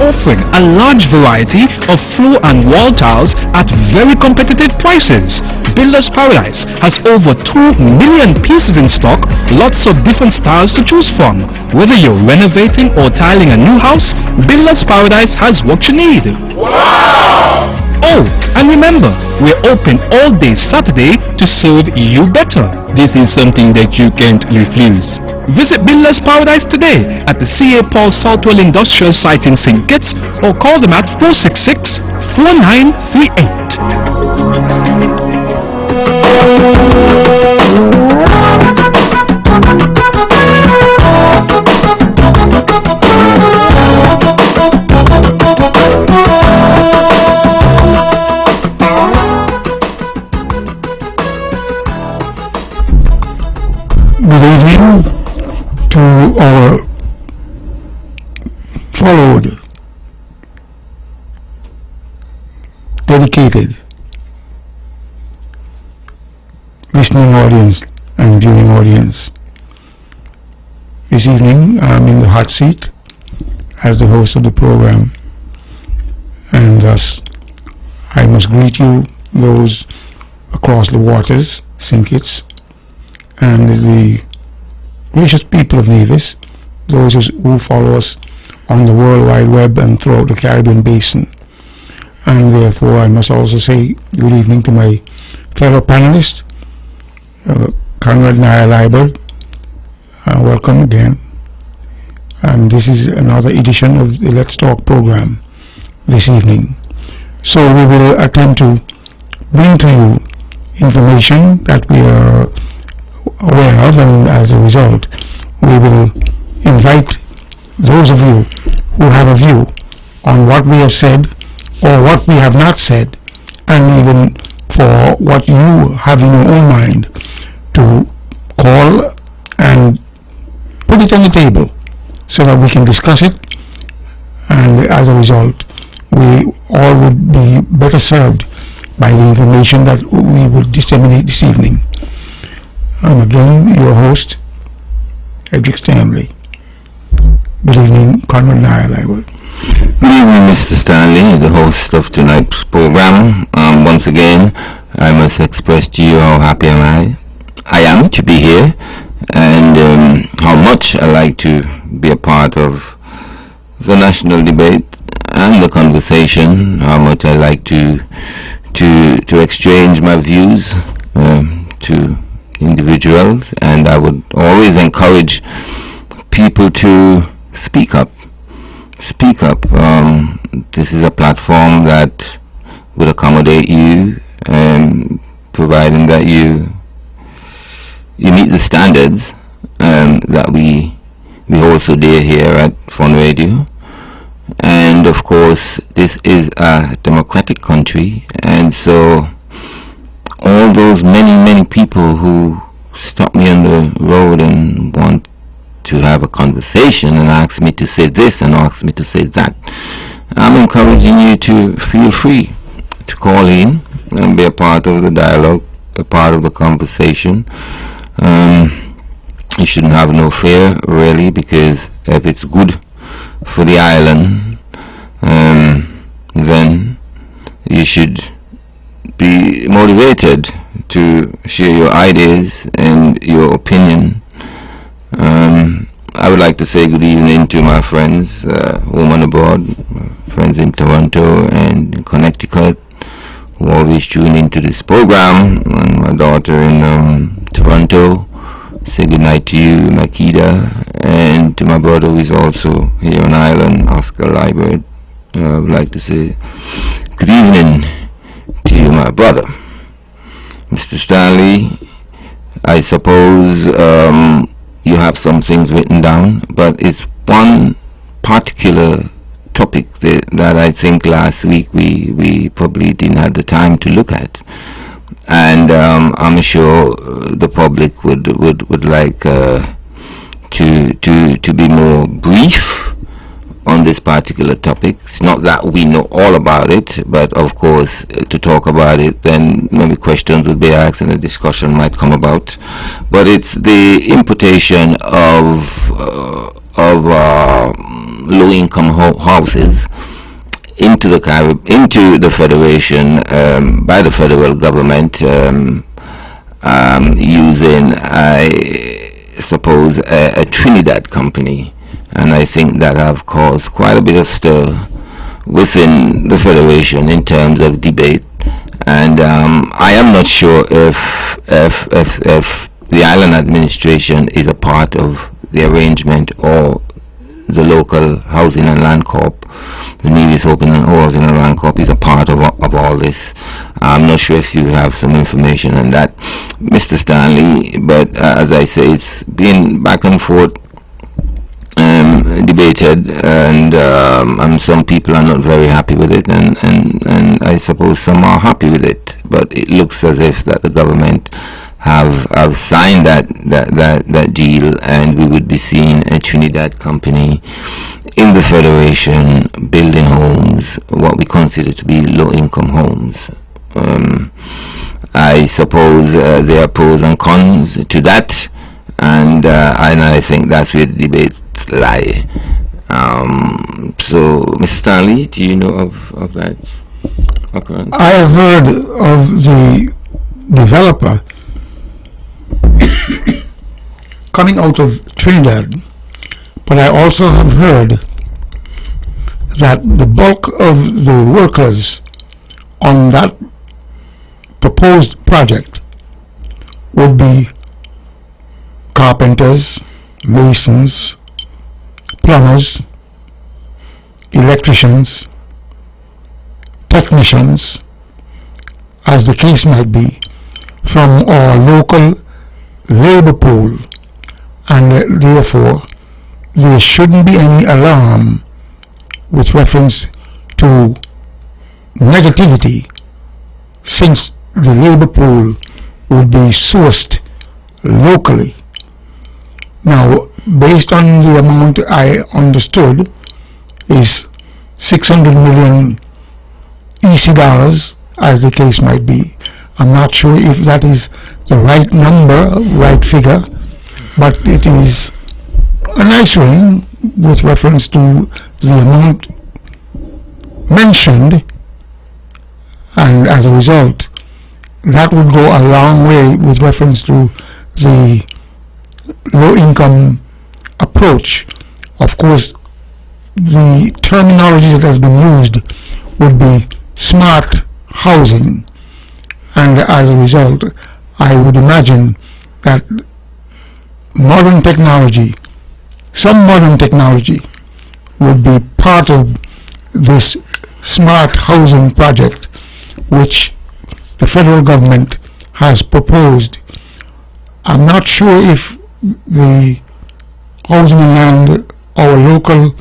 offering a large variety of floor and wall tiles at very competitive prices. Builders Paradise has over 2 million pieces in stock, lots of different styles to choose from. Whether you're renovating or tiling a new house, Builders Paradise has what you need. Wow! Oh, and remember, we're open all day Saturday to serve you better. This is something that you can't refuse. Visit Builders Paradise today at the C.A. Paul Southwell Industrial Site in St. Kitts or call them at 466-4938. Good evening to our followed, dedicated listening audience and viewing audience. This evening I'm in the hot seat as the host of the program, and thus I must greet you, those across the waters, St. Kitts, and the gracious people of Nevis, those who follow us on the World Wide Web and throughout the Caribbean Basin. And therefore I must also say good evening to my fellow panelists, Conrad Naya Liebert. Welcome again. And this is another edition of the Let's Talk program this evening. So we will attempt to bring to you information that we are aware of, and as a result we will invite those of you who have a view on what we have said or what we have not said, and even for what you have in your own mind, to call and put it on the table so that we can discuss it, and as a result we all would be better served by the information that we will disseminate this evening. I'm again your host, Edric Stanley. Good evening, Conrad Naya Liebert. Good evening, Mr. Stanley, the host of tonight's program. Once again, I must express to you how happy I am to be here, and how much I like to be a part of the national debate and the conversation, how much I like to exchange my views to individuals, and I would always encourage people to speak up. This is a platform that would accommodate you, providing that you meet the standards that we hold so dear here at Fun Radio. And of course this is a democratic country, and so all those many people who stop me on the road and want to have a conversation and ask me to say this and ask me to say that, I'm encouraging you to feel free to call in and be a part of the dialogue, a part of the conversation. You shouldn't have no fear, really, because if it's good for the island, then you should be motivated to share your ideas and your opinion. I would like to say good evening to my friends home and abroad, friends in Toronto and in Connecticut, who always tune into this program, and my daughter in Toronto. Say good night to you, Makida, and to my brother who is also here on Ireland, Oscar Liebert. I would like to say good evening to you, my brother. Mr. Stanley, I suppose you have some things written down, but it's one particular topic that I think last week we probably didn't have the time to look at, and I'm sure the public would like to be more brief on this particular topic. It's not that we know all about it, but of course to talk about it, then maybe questions would be asked and a discussion might come about. But it's the imputation of of low-income houses into the federation by the federal government using, I suppose, a Trinidad company, and I think that have caused quite a bit of stir within the federation in terms of debate. And I am not sure if the island administration is a part of the arrangement, or the local housing and land corp, the Nevis Housing and Land Corp, is a part of all this. I'm not sure if you have some information on that, Mr. Stanley, but as I say, it's been back and forth debated, and some people are not very happy with it, and I suppose some are happy with it, but it looks as if that the government have signed that deal, and we would be seeing a Trinidad company in the federation building homes, what we consider to be low-income homes. I suppose there are pros and cons to that, and I think that's where the debates lie. So, Mr. Stanley, do you know of that occurrence? I have heard of the developer coming out of Trinidad, but I also have heard that the bulk of the workers on that proposed project would be carpenters, masons, plumbers, electricians, technicians, as the case might be, from our local labor pool, and therefore there shouldn't be any alarm with reference to negativity, since the labor pool would be sourced locally. Now, based on the amount I understood is 600 million EC dollars, as the case might be. I'm not sure if that is the right number, right figure, but it is a nice ring with reference to the amount mentioned, and as a result, that would go a long way with reference to the low-income approach. Of course, the terminology that has been used would be smart housing, and as a result, I would imagine that modern technology, some modern technology, would be part of this smart housing project which the federal government has proposed. I'm not sure if the Housing and Land, our local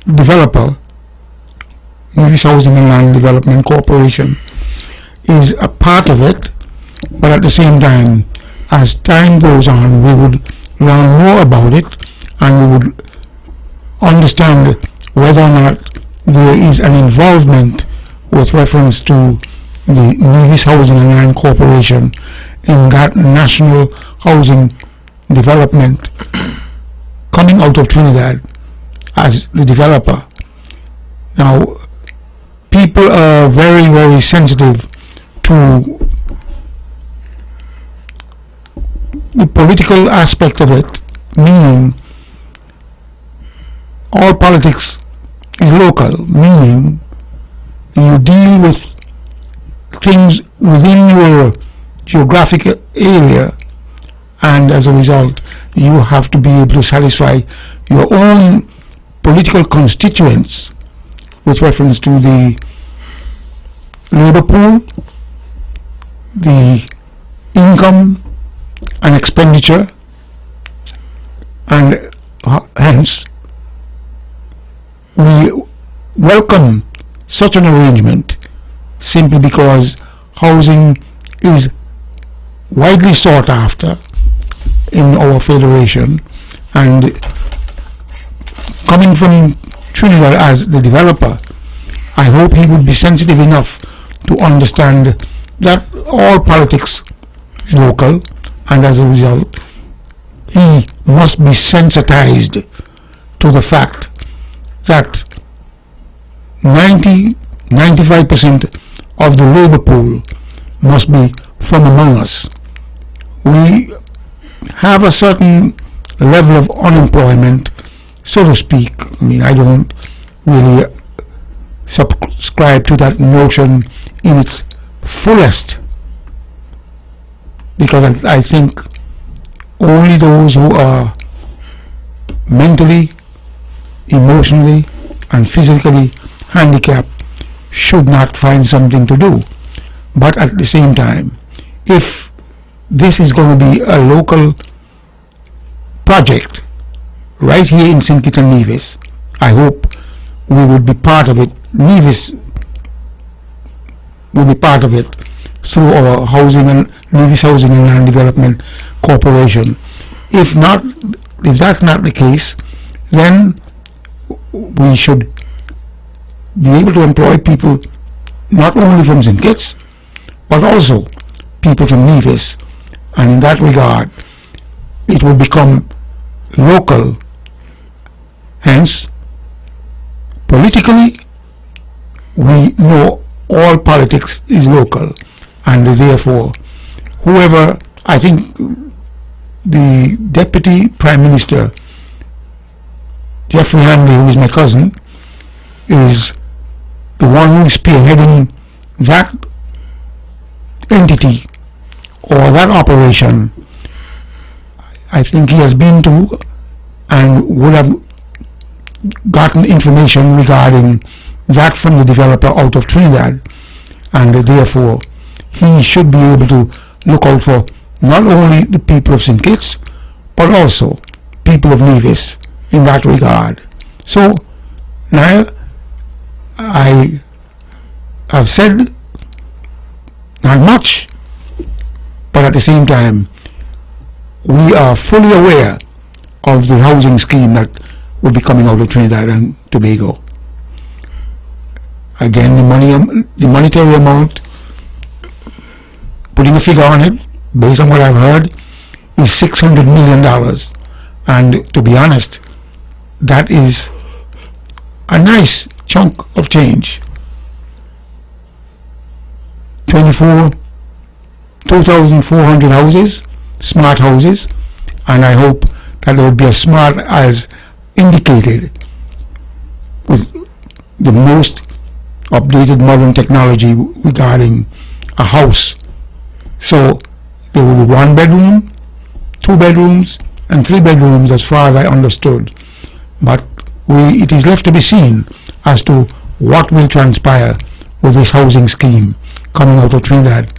developer, Nevis Housing and Land Development Corporation, is a part of it, but at the same time, as time goes on, we would learn more about it, and we would understand whether or not there is an involvement with reference to the Nevis Housing and Land Corporation in that national housing development coming out of Trinidad as the developer. Now, people are very, very sensitive to the political aspect of it, meaning all politics is local, meaning you deal with things within your geographic area, and as a result you have to be able to satisfy your own political constituents with reference to the labor pool, the income and expenditure, and hence we welcome such an arrangement simply because housing is widely sought after in our federation, and coming from Trinidad as the developer, I hope he would be sensitive enough to understand that all politics is local, and as a result he must be sensitized to the fact that 95% of the labor pool must be from among us. We have a certain level of unemployment, so to speak. I mean, I don't really subscribe to that notion in its fullest, because I think only those who are mentally, emotionally, and physically handicapped should not find something to do. But at the same time, if this is going to be a local project right here in St. Kitts and Nevis, I hope we would be part of it. Nevis will be part of it through our Nevis Housing and Land Development Corporation. If that's not the case, then we should be able to employ people not only from St. Kitts, but also people from Nevis, and in that regard, it will become local. Hence, politically, we know all politics is local, and therefore, whoever, I think the Deputy Prime Minister, Jeffrey Hanley, who is my cousin, is the one who is spearheading that entity or that operation. I think he has been to and would have gotten information regarding that from the developer out of Trinidad, and therefore he should be able to look out for not only the people of St. Kitts but also people of Nevis in that regard. So now I have said not much, but at the same time we are fully aware of the housing scheme that will be coming out of Trinidad and Tobago. Again, the monetary amount, putting a figure on it, based on what I've heard, is $600 million. And to be honest, that is a nice chunk of change. 2,400 houses, smart houses, and I hope that they will be as smart as indicated with the most updated modern technology regarding a house. So there will be 1 bedroom, 2 bedrooms, and 3 bedrooms as far as I understood. But it is left to be seen as to what will transpire with this housing scheme coming out of Trinidad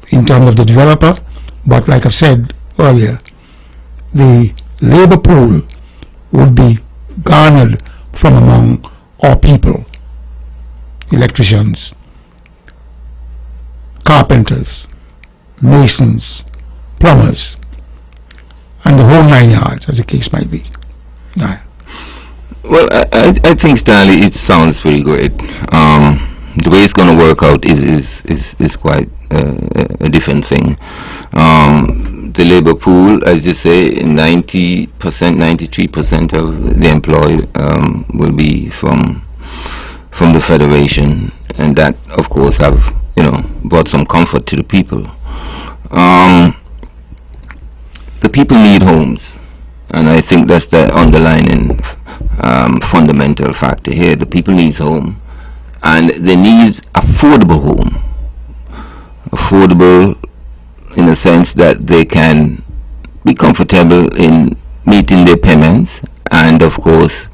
in terms of the developer. But like I said earlier, the labor pool would be garnered from among our people: electricians, carpenters, masons, plumbers, and the whole 9 yards, as the case might be. Nah. Well, I think, Stanley, it sounds pretty great. The way it's going to work out is quite a different thing. The labor pool, as you say, 90%, 93% of the employed will be from the Federation, and that, of course, have brought some comfort to the people. The people need homes, and I think that's the underlying fundamental factor here. The people need home, and they need affordable home. Affordable in the sense that they can be comfortable in meeting their payments, and of course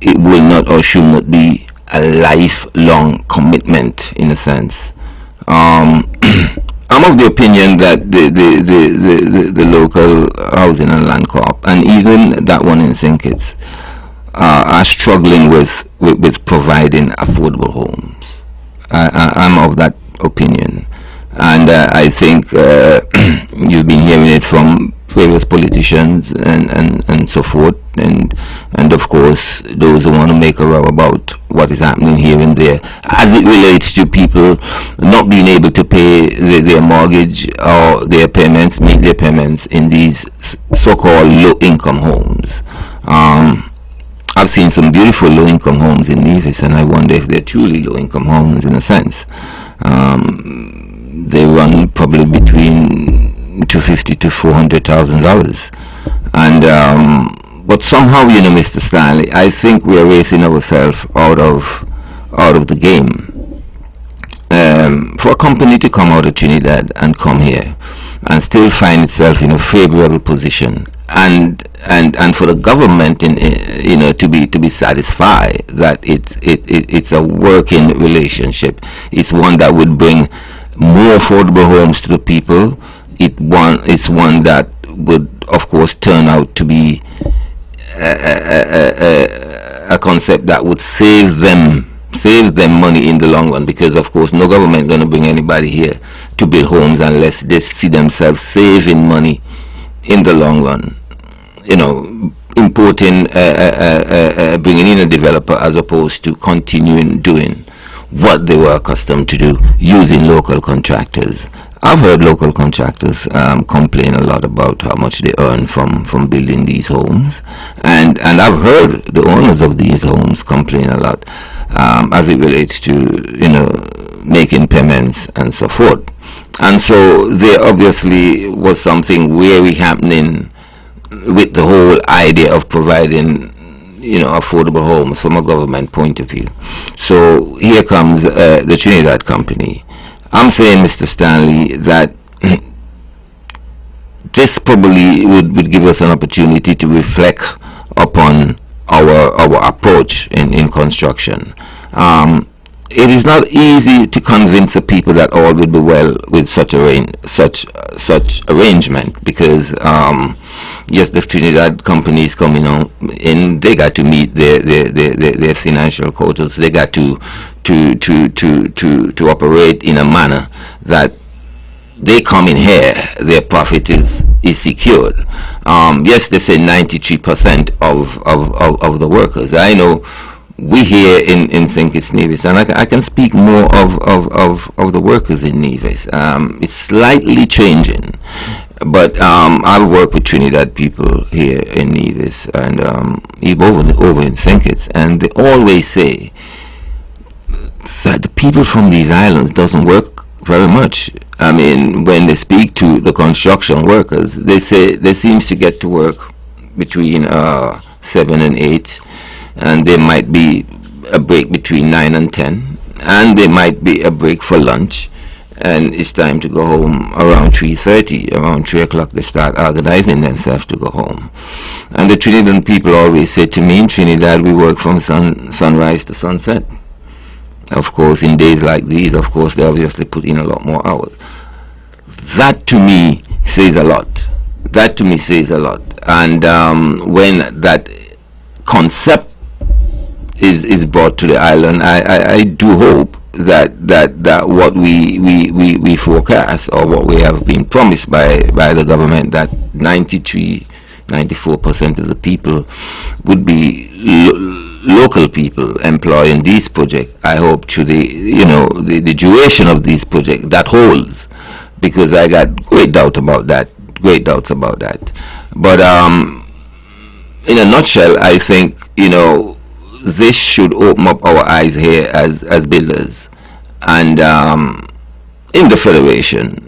it will not or should not be a lifelong commitment in a sense. I'm of the opinion that the local housing and land corp, and even that one in St. Kitts, are struggling with providing affordable homes. I'm of that opinion, and I think you've been hearing it from various politicians and so forth, and of course those who want to make a row about what is happening here and there as it relates to people not being able to pay their mortgage or their payments, make their payments in these so-called low-income homes. I've seen some beautiful low-income homes in Nevis, and I wonder if they're truly low-income homes in a sense. They run probably between $250,000 to $400,000, and but somehow, Mr. Stanley, I think we are racing ourselves out of the game. For a company to come out of Trinidad and come here and still find itself in a favorable position, and for the government to be satisfied that it's a working relationship. It's one that would bring more affordable homes to the people. It's one that would, of course, turn out to be a concept that would save them money in the long run, because of course no government going to bring anybody here to build homes unless they see themselves saving money in the long run. Importing, bringing in a developer as opposed to continuing doing what they were accustomed to do, using local contractors. I've heard local contractors complain a lot about how much they earn from building these homes, and I've heard the owners of these homes complain a lot as it relates to making payments and so forth. And so there obviously was something wary happening with the whole idea of providing affordable homes from a government point of view. So here comes the Trinidad company. I'm saying, Mr. Stanley, that this probably would give us an opportunity to reflect upon our approach in construction. It is not easy to convince the people that all will be well with such arrangement, because yes, the Trinidad companies coming on in, they got to meet their financial quotas. They got to operate in a manner that they come in here, their profit is secured. Yes, they say 93% of the workers. I know we here in St. Kitts Nevis, and I can speak more of the workers in Nevis. It's slightly changing, but I've worked with Trinidad people here in Nevis and over in St. Kitts, and they always say that the people from these islands doesn't work very much. I mean, when they speak to the construction workers, they say they seems to get to work between 7 and 8, and there might be a break between 9 and 10, and there might be a break for lunch, and it's time to go home around 3:30. Around 3 o'clock they start organizing themselves to go home. And the Trinidad people always say to me, in Trinidad we work from sunrise to sunset. Of course, in days like these, of course, they obviously put in a lot more hours. That to me says a lot. And when that concept is brought to the island, I do hope that what we forecast, or what we have been promised by the government, that 94% of the people would be local people employing these projects. I hope to the duration of these projects that holds, because I got great doubts about that. But in a nutshell, I think this should open up our eyes here as builders, and in the Federation,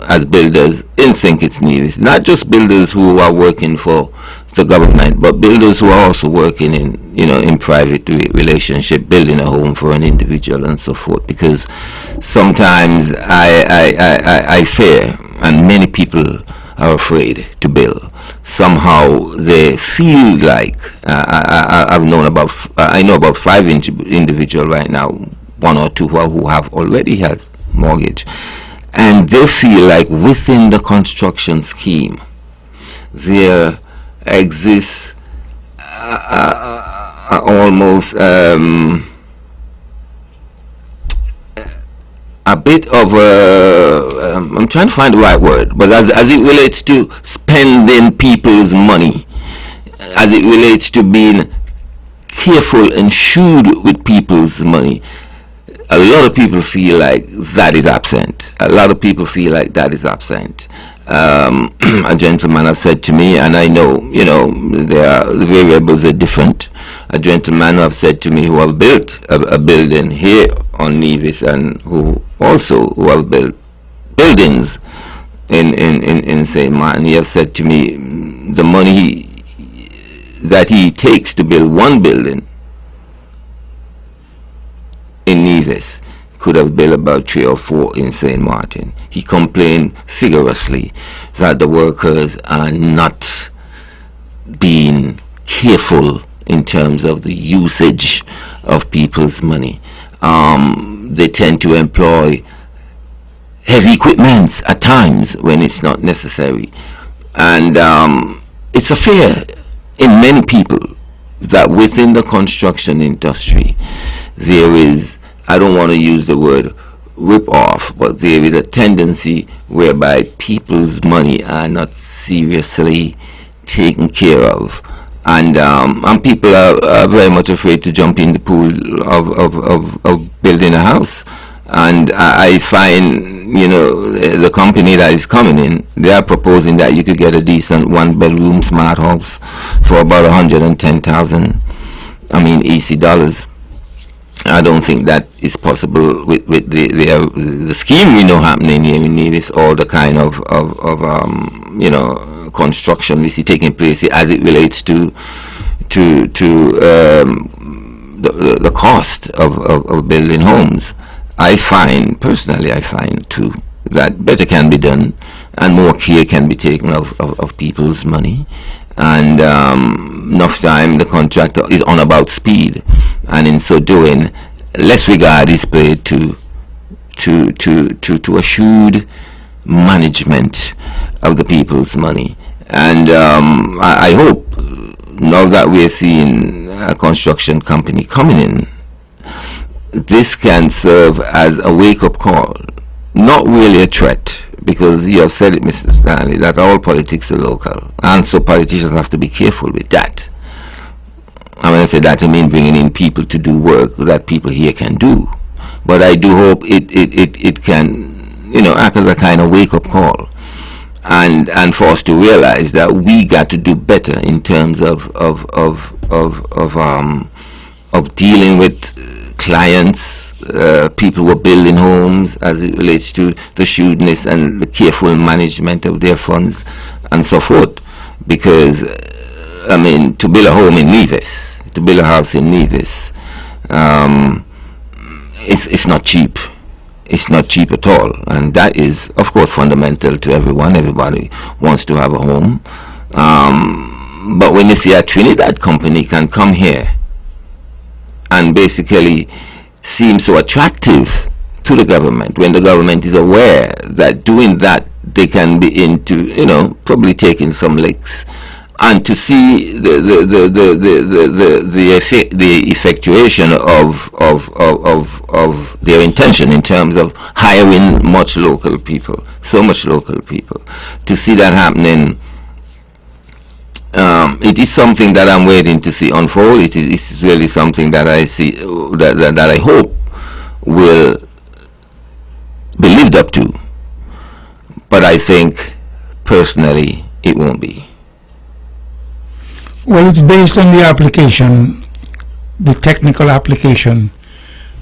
as builders in St. Kitts Nevis, not just builders who are working for the government, but builders who are also working in private relationship, building a home for an individual and so forth. Because sometimes I fear, and many people are afraid to build. Somehow they feel like I know about 5 individuals right now, 1 or 2 who have already had mortgage, and they feel like within the construction scheme there exists almost a bit of I'm trying to find the right word, but as it relates to spending people's money, as it relates to being careful and shrewd with people's money, a lot of people feel like that is absent. A lot of people feel like that is absent. A gentleman have said to me, and I know, the variables are different. A gentleman have said to me who have built a building here on Nevis, and who have built buildings in St. Martin. He have said to me, the money that he takes to build one building in Nevis could have built about 3 or 4 in St. Martin. He complained vigorously that the workers are not being careful in terms of the usage of people's money. They tend to employ heavy equipment at times when it's not necessary. And it's a fear in many people that within the construction industry there is, I don't want to use the word rip off, but there is a tendency whereby people's money are not seriously taken care of, and people are very much afraid to jump in the pool of building a house. And I find, the company that is coming in, they are proposing that you could get a decent 1-bedroom smart house for about 110,000, EC dollars. I don't think that is possible with the scheme we know happening here in Nevis, or the kind of construction we see taking place as it relates to the cost of building homes. I find too that better can be done and more care can be taken of people's money. And enough time the contractor is on about speed, and in so doing less regard is paid to assured management of the people's money. And I hope now that we're seeing a construction company coming in, this can serve as a wake-up call, not really a threat, because you have said it, Mr. Stanley, that all politics are local, and so politicians have to be careful with that. And when I say that, I mean bringing in people to do work that people here can do. But I do hope it can, act as a kind of wake-up call, and for us to realize that we got to do better in terms of dealing with clients. People were building homes as it relates to the shrewdness and the careful management of their funds and so forth. Because, to build a home in Nevis, to build a house in Nevis, it's not cheap. It's not cheap at all. And that is, of course, fundamental to everyone. Everybody wants to have a home. But when you see a Trinidad company can come here and basically seem so attractive to the government, when the government is aware that doing that they can be into, probably taking some licks, and to see the effectuation of their intention in terms of hiring so much local people, to see that happening. It is something that I'm waiting to see unfold. It is really something that I see, that I hope will be lived up to. But I think, personally, it won't be. Well, it's based on the application, the technical application,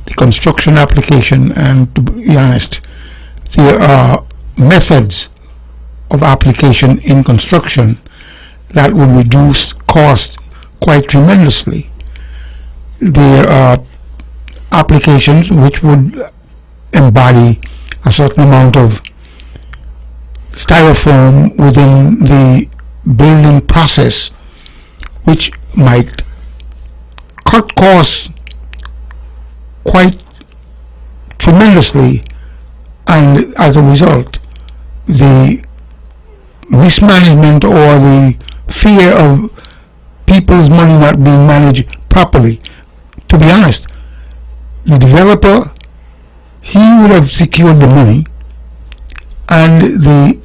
the construction application, and to be honest, there are methods of application in construction that would reduce cost quite tremendously. There are applications which would embody a certain amount of styrofoam within the building process, which might cut costs quite tremendously, and as a result, the mismanagement or the fear of people's money not being managed properly. To be honest, the developer, he would have secured the money, and the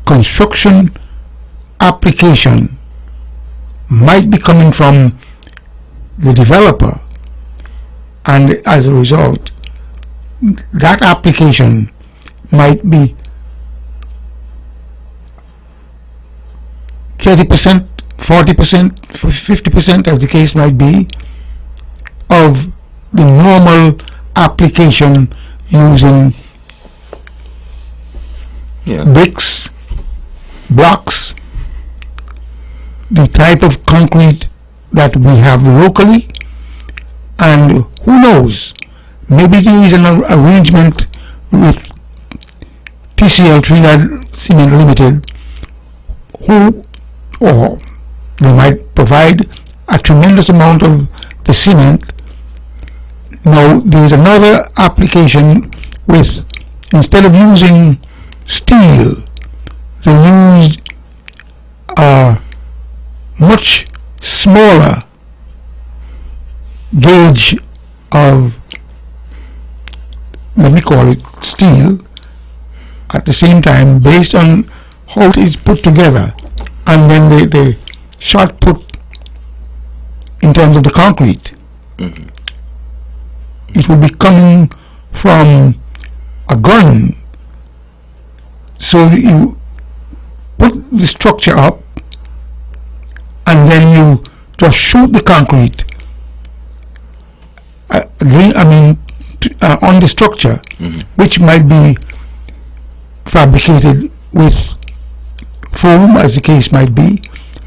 construction application might be coming from the developer, and as a result, that application might be 30%, 40%, 50%, as the case might be, of the normal application using bricks, blocks, the type of concrete that we have locally, and who knows, maybe there is an arrangement with TCL Trinidad Cement Limited, or they might provide a tremendous amount of the cement. Now there is another application with, instead of using steel, they used a much smaller gauge of, let me call it steel, at the same time, based on how it is put together, and then the shot put in terms of the concrete. It will be coming from a gun. So you put the structure up, and then you just shoot the concrete on the structure, which might be fabricated with foam, as the case might be,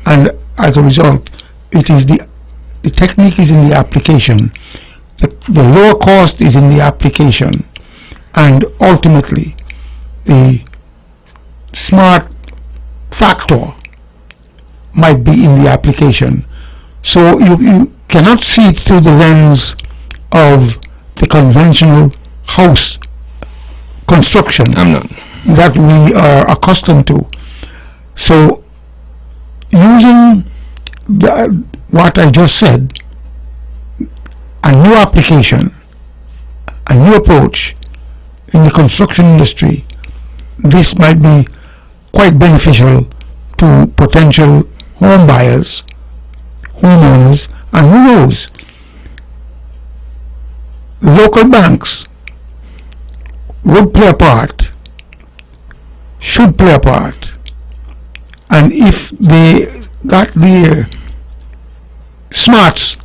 and as a result, it is the technique is in the application, the lower cost is in the application, and ultimately the smart factor might be in the application. So you cannot see it through the lens of the conventional house construction that we are accustomed to. So using what I just said, a new application, a new approach in the construction industry, this might be quite beneficial to potential home buyers, homeowners, and who knows, local banks would play a part, should play a part, and if they got their smarts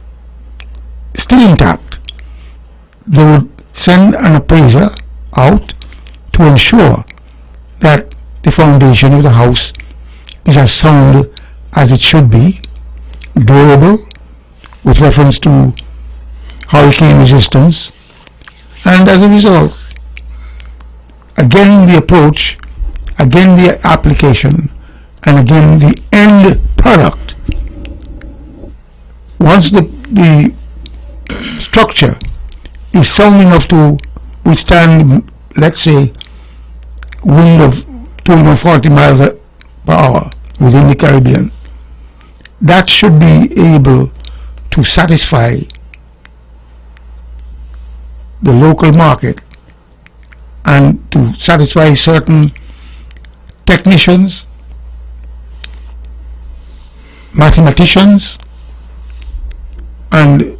still intact, they would send an appraiser out to ensure that the foundation of the house is as sound as it should be, durable with reference to hurricane resistance, and as a result, again the approach, again the application, and again the end product, once the structure is sound enough to withstand, let's say, wind of 240 miles per hour within the Caribbean, that should be able to satisfy the local market and to satisfy certain technicians, mathematicians, and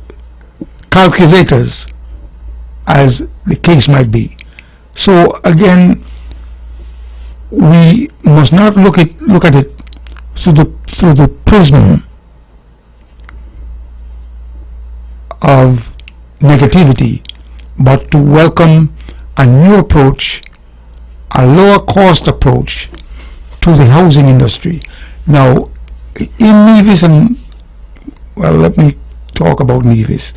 calculators, as the case might be. So again, we must not look at it through the prism of negativity, but to welcome a new approach, a lower cost approach to the housing industry. Now, in Nevis, and well, let me talk about Nevis.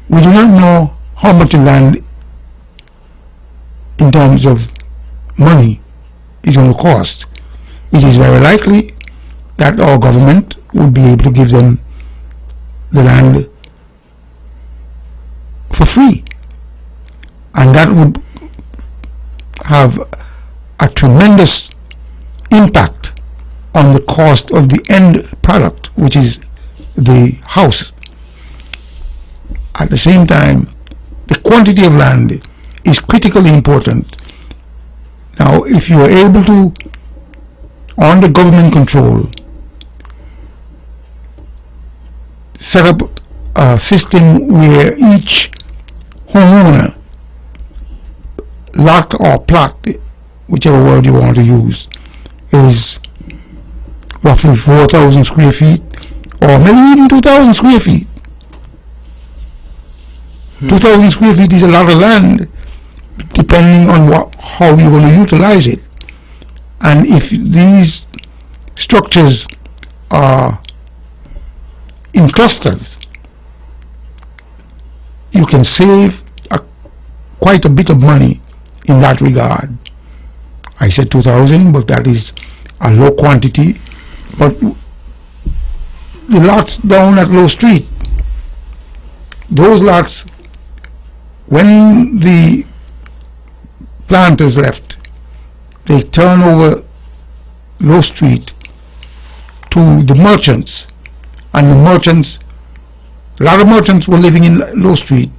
We do not know how much land in terms of money is going to cost. It is very likely that our government would be able to give them the land for free, and that would have a tremendous impact on the cost of the end product, which is the house. At the same time, the quantity of land is critically important. Now, if you are able to, under government control, set up a system where each homeowner lot or plot, whichever word you want to use, is roughly 4,000 square feet, or maybe even 2,000 square feet. 2,000 square feet is a lot of land, depending on how you're going to utilize it. And if these structures are in clusters, you can save quite a bit of money in that regard. I said 2,000, but that is a low quantity. But the lots down at Low Street, those lots, when the planters left, they turn over Low Street to the merchants, and the merchants, a lot of merchants were living in Low Street.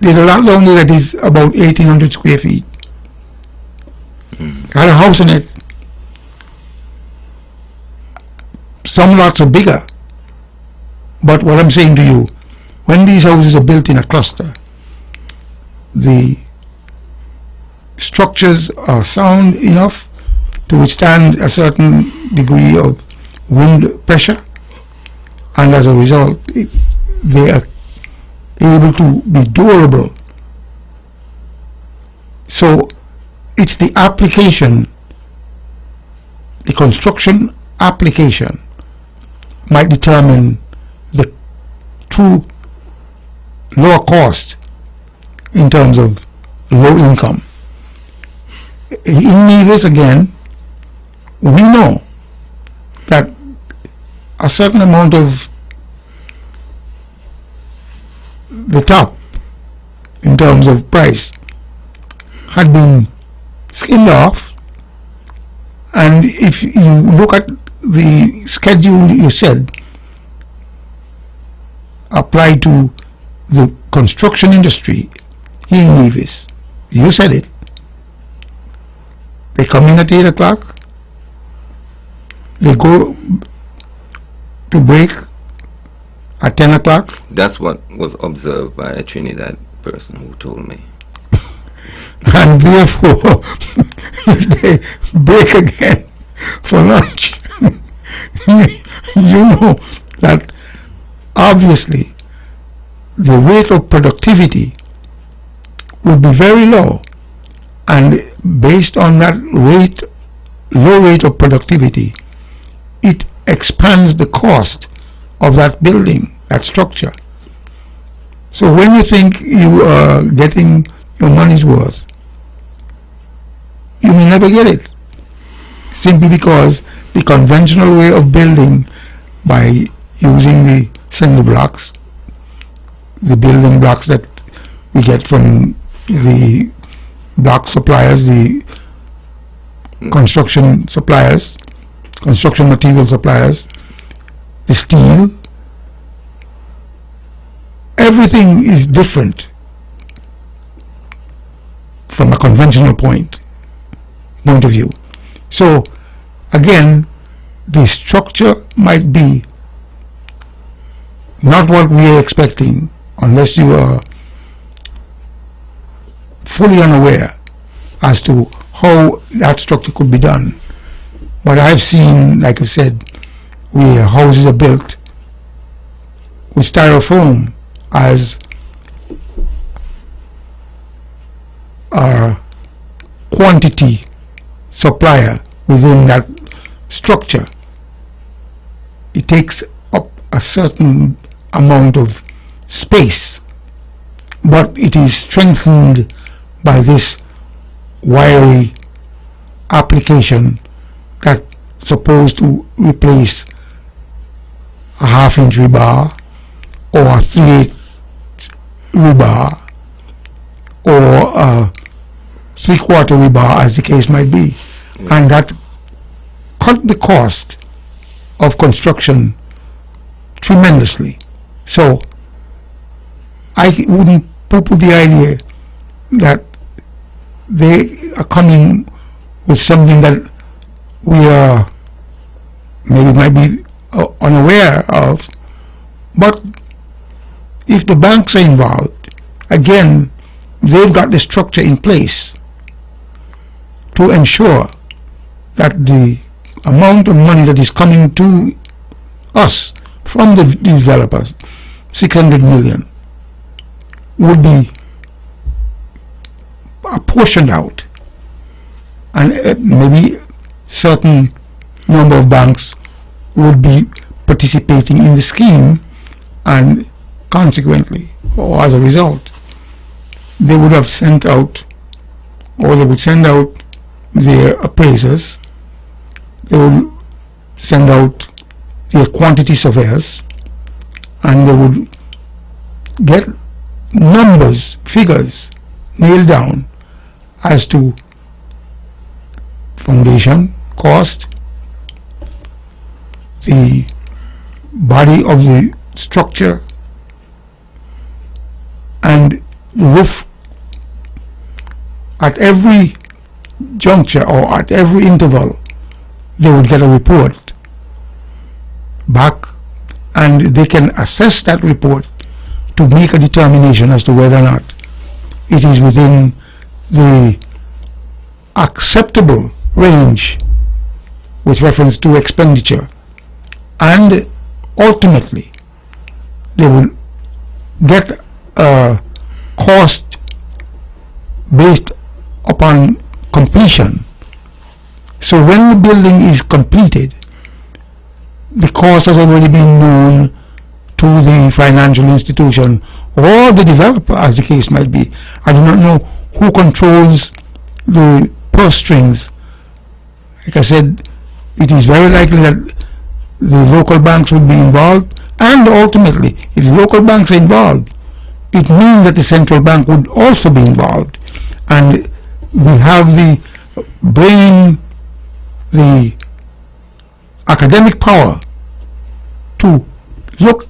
There's a lot down there that is about 1,800 square feet. Had a house in it. Some lots are bigger, but what I'm saying to you, when these houses are built in a cluster, the structures are sound enough to withstand a certain degree of wind pressure, and as a result they are able to be durable. So it's the application, the construction application might determine the true lower cost in terms of low income. In Nevis, again, we know that a certain amount of the top in terms of price had been skinned off, and if you look at the schedule you said applied to the construction industry here in Nevis, you said it, they come in at 8 o'clock, they go to break at 10 o'clock. That's what was observed by a Trinidad person who told me. And therefore, if they break again for lunch, you know that obviously the rate of productivity would be very low, and based on that low rate of productivity, it expands the cost of that building, that structure. So when you think you are getting your money's worth, you may never get it, simply because the conventional way of building, by using the cinder blocks, the building blocks that we get from the block suppliers, the construction suppliers, construction material suppliers, the steel, everything is different from a conventional point of view. So again, the structure might be not what we are expecting, unless you are fully unaware as to how that structure could be done. But I've seen, like I said, where houses are built with styrofoam as a quantity supplier within that structure. It takes up a certain amount of space, but it is strengthened by this wiry application that's supposed to replace a half-inch rebar or a 3/8 rebar or a 3/4 rebar, as the case might be, and that cut the cost of construction tremendously. So I wouldn't poo-poo the idea that they are coming with something that we are maybe might be unaware of. But if the banks are involved, again, they've got the structure in place to ensure that the amount of money that is coming to us from the developers, 600 million, would be apportioned out, and maybe certain number of banks would be participating in the scheme, and consequently, or as a result, they would have sent out, or they would send out their appraisers, they would send out their quantity surveyors, and they would get numbers, figures nailed down as to foundation cost, the body of the structure, and the roof. At every juncture or at every interval, they would get a report back, and they can assess that report to make a determination as to whether or not it is within the acceptable range with reference to expenditure, and ultimately they will get a cost based upon completion. So when the building is completed, the cost has already been known to the financial institution or the developer, as the case might be. I do not know who controls the purse strings. Like I said, it is very likely that the local banks would be involved, and ultimately, if the local banks are involved, it means that the central bank would also be involved, and we have the brain, the academic power to look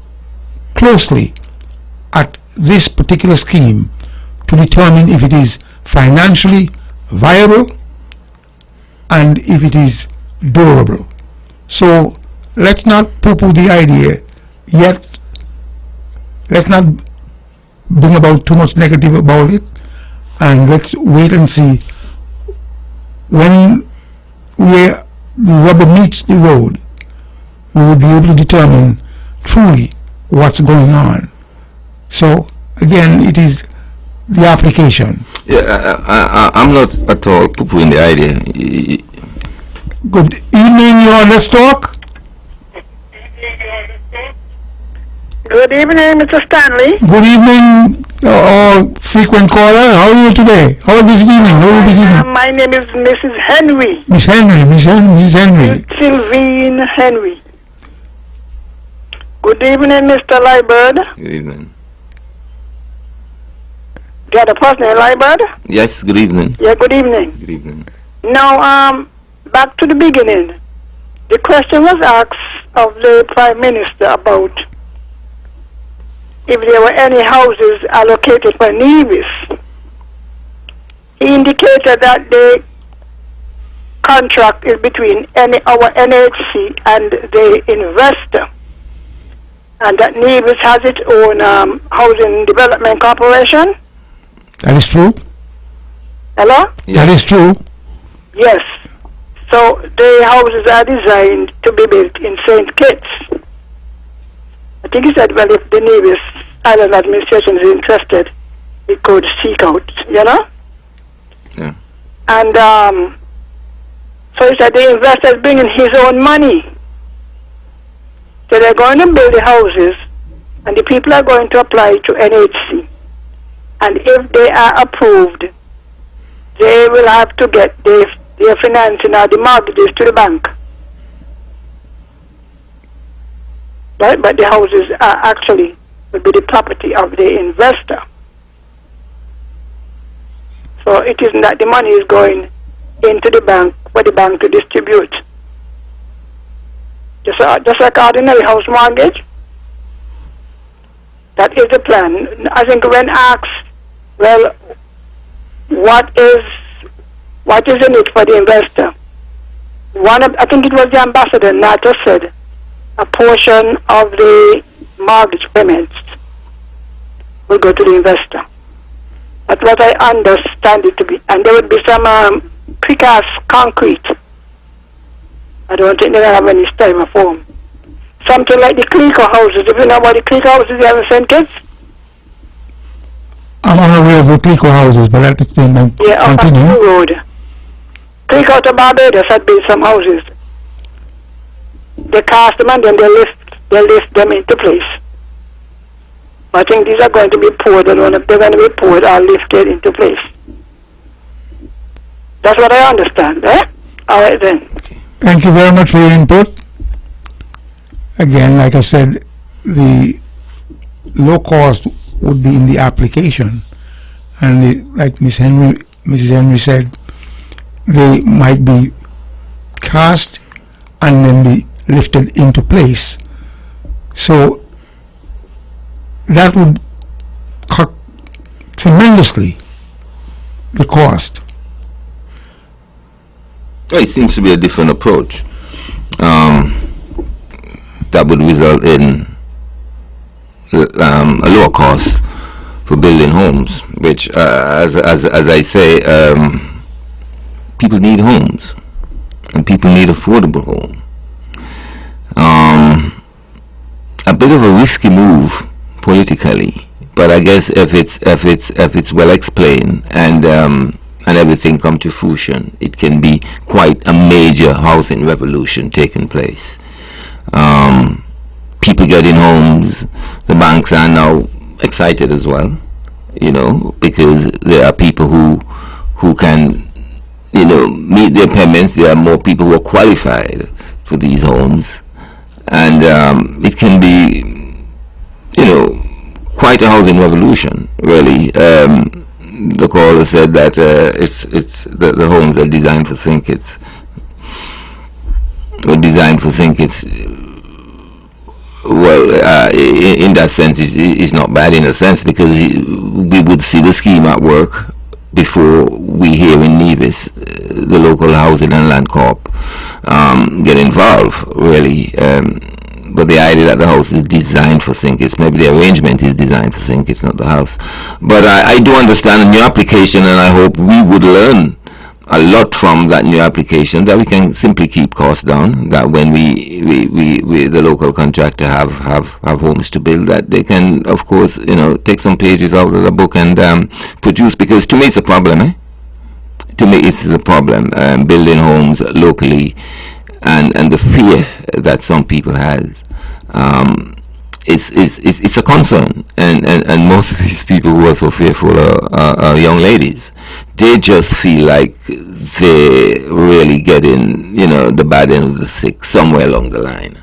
closely at this particular scheme to determine if it is financially viable and if it is durable. So let's not poo-poo the idea yet. Let's not bring about too much negative about it, and let's wait and see when where the rubber meets the road, we will be able to determine truly what's going on. So again, it is the application. Yeah, I'm not at all poo-pooing the idea. Good evening, you on Let's Talk. Good evening, Mr. Stanley. Good evening, frequent caller. How are you today? How are you this evening? How are you this evening? My name is Mrs. Henry. Miss Henry. Sylvine Henry. Good evening, Mr. Liebert. Good evening. The other person, Liebert? Yes, good evening. Yeah, good evening. Good evening. Now, back to the beginning. The question was asked of the Prime Minister about if there were any houses allocated for Nevis. He indicated that the contract is between our NHC and the investor, and that Nevis has its own housing development corporation. That is true. Hello? Yes. That is true. Yes. So the houses are designed to be built in St. Kitts. I think he said, well, if the Nevis Island administration is interested, it could seek out, you know? Yeah. And so he said the investor is bringing his own money. So they're going to build the houses, and the people are going to apply to NHC. And if they are approved, they will have to get their financing or the mortgages to the bank. Right? But the houses are actually will be the property of the investor. So it isn't that the money is going into the bank for the bank to distribute. Just like ordinary house mortgage. That is the plan. I think when asked, well, what is in it for the investor? I think it was the ambassador, Nato, said a portion of the mortgage payments will go to the investor. That's what I understand it to be. And there would be some precast concrete. I don't think they're going to have any styrofoam. Something like the clicker houses. If you know about the clicker houses you have in St. Kitts? I'm unaware of the clicker houses, but at the same time, Yeah, up on the continue. road. Click out of Barbados had built some houses. They cast them and then they lift them into place. I think these are going to be poured. I don't know if they're going to be poured or lifted into place. That's what I understand, eh? All right then. Thank you very much for your input. Again, like I said, the low cost would be in the application, and like Mrs. Henry said, they might be cast and then be lifted into place. So that would cut tremendously the cost. It seems to be a different approach. That would result in a lower cost for building homes, which, as I say, people need homes, and people need affordable homes. A bit of a risky move politically, but I guess if it's well explained and everything come to fruition, it can be quite a major housing revolution taking place. People getting homes. The banks are now excited as well, because there are people who can, meet their payments. There are more people who are qualified for these homes, and it can be, quite a housing revolution, really. The caller said that it's the homes are designed for St. Kitts. Were designed for St. Kitts. Well, in that sense, it's not bad in a sense, because we would see the scheme at work before we here in Nevis, the local housing and land corp, get involved, really. But the idea that the house is designed for St. Kitts, maybe the arrangement is designed for St. Kitts, not the house. But I do understand the new application, and I hope we would learn a lot from that new application, that we can simply keep costs down, that when we the local contractor have homes to build, that they can, of course, take some pages out of the book and produce, because to me it's a problem, To me it's a problem, building homes locally, and the fear that some people have. It's a concern, and most of these people who are so fearful are young ladies. They just feel like they're really getting, the bad end of the stick somewhere along the line.